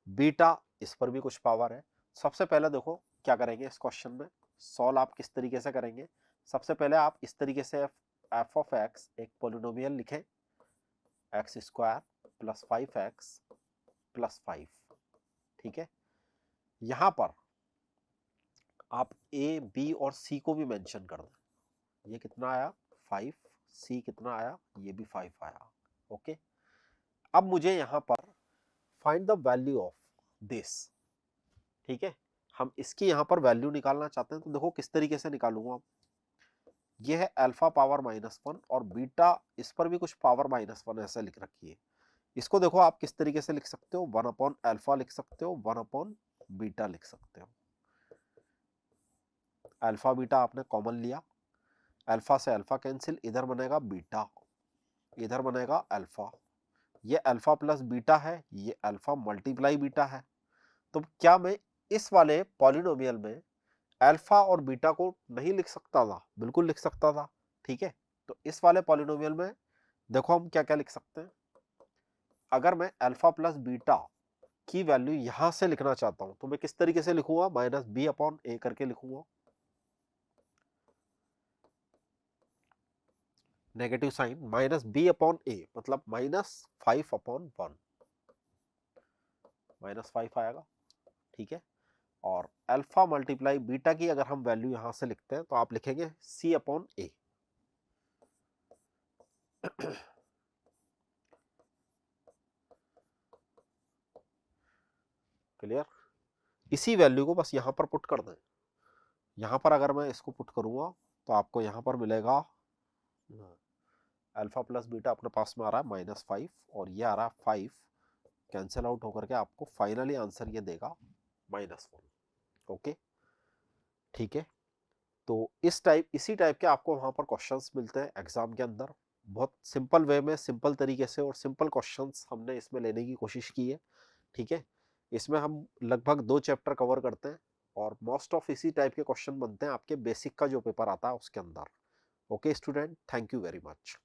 बीटा इस पर भी कुछ पावर है। सबसे पहले देखो क्या करेंगे इस क्वेश्चन में, सॉल्व आप किस तरीके से करेंगे। सबसे पहले आप इस तरीके से एफ ऑफ एक्स एक पॉलिनोमियल लिखें, x square plus 5x plus 5, ठीक है। यहां पर आप ए बी और सी को भी मेंशन कर दें। ये कितना आया 5, सी कितना आया, ये भी 5 आया, ओके। अब मुझे यहां पर find the value of this, ठीक है। हम इसकी यहां पर वैल्यू निकालना चाहते हैं, तो देखो किस तरीके से निकालूंगा। ये है अल्फा पावर -1 और बीटा इस पर भी कुछ पावर -1 ऐसे लिख रखी है। इसको देखो आप किस तरीके से लिख सकते हो, 1 अपॉन अल्फा लिख सकते हो, 1 अपॉन बीटा लिख सकते हो। अल्फा बीटा आपने कॉमन लिया, अल्फा से अल्फा कैंसिल, इधर बनेगा बीटा, इधर बनेगा अल्फा। ये अल्फा प्लस बीटा है, ये अल्फा मल्टीप्लाई बीटा है। तो क्या मैं इस वाले पॉलिनोमियल में अल्फा और बीटा को नहीं लिख सकता था? बिल्कुल लिख सकता था, ठीक है। तो इस वाले पॉलिनोमियल में देखो हम क्या क्या लिख सकते हैं। अगर मैं अल्फा प्लस बीटा की वैल्यू यहां से लिखना चाहता हूं तो मैं किस तरीके से लिखूंगा, -b अपॉन a करके लिखूंगा, negative sign, -b upon a मतलब -5 अपॉन 1, -5 आएगा, ठीक है। और अल्फा मल्टीप्लाई बीटा की अगर हम वैल्यू यहां से लिखते हैं तो आप लिखेंगे c अपॉन a। क्लियर? इसी वैल्यू को बस यहां पर पुट कर दें। यहां पर अगर मैं इसको पुट करूंगा तो आपको यहां पर मिलेगा अल्फा प्लस बीटा अपने पास में आ रहा है -5 और ये आ रहा है 5, कैंसिल आउट होकर के आपको फाइनली आंसर ये देगा -1, ओके, ठीक है। तो इसी टाइप के आपको वहां पर क्वेश्चंस मिलते हैं एग्जाम के अंदर। बहुत सिंपल वे में, सिंपल तरीके से और सिंपल क्वेश्चंस हमने इसमें लेने की कोशिश की है, ठीक है। इसमें हम लगभग 2 चैप्टर कवर करते हैं और मोस्ट ऑफ इसी टाइप के क्वेश्चन बनते हैं आपके बेसिक का जो पेपर आता है उसके अंदर। Okay student, thank you very much.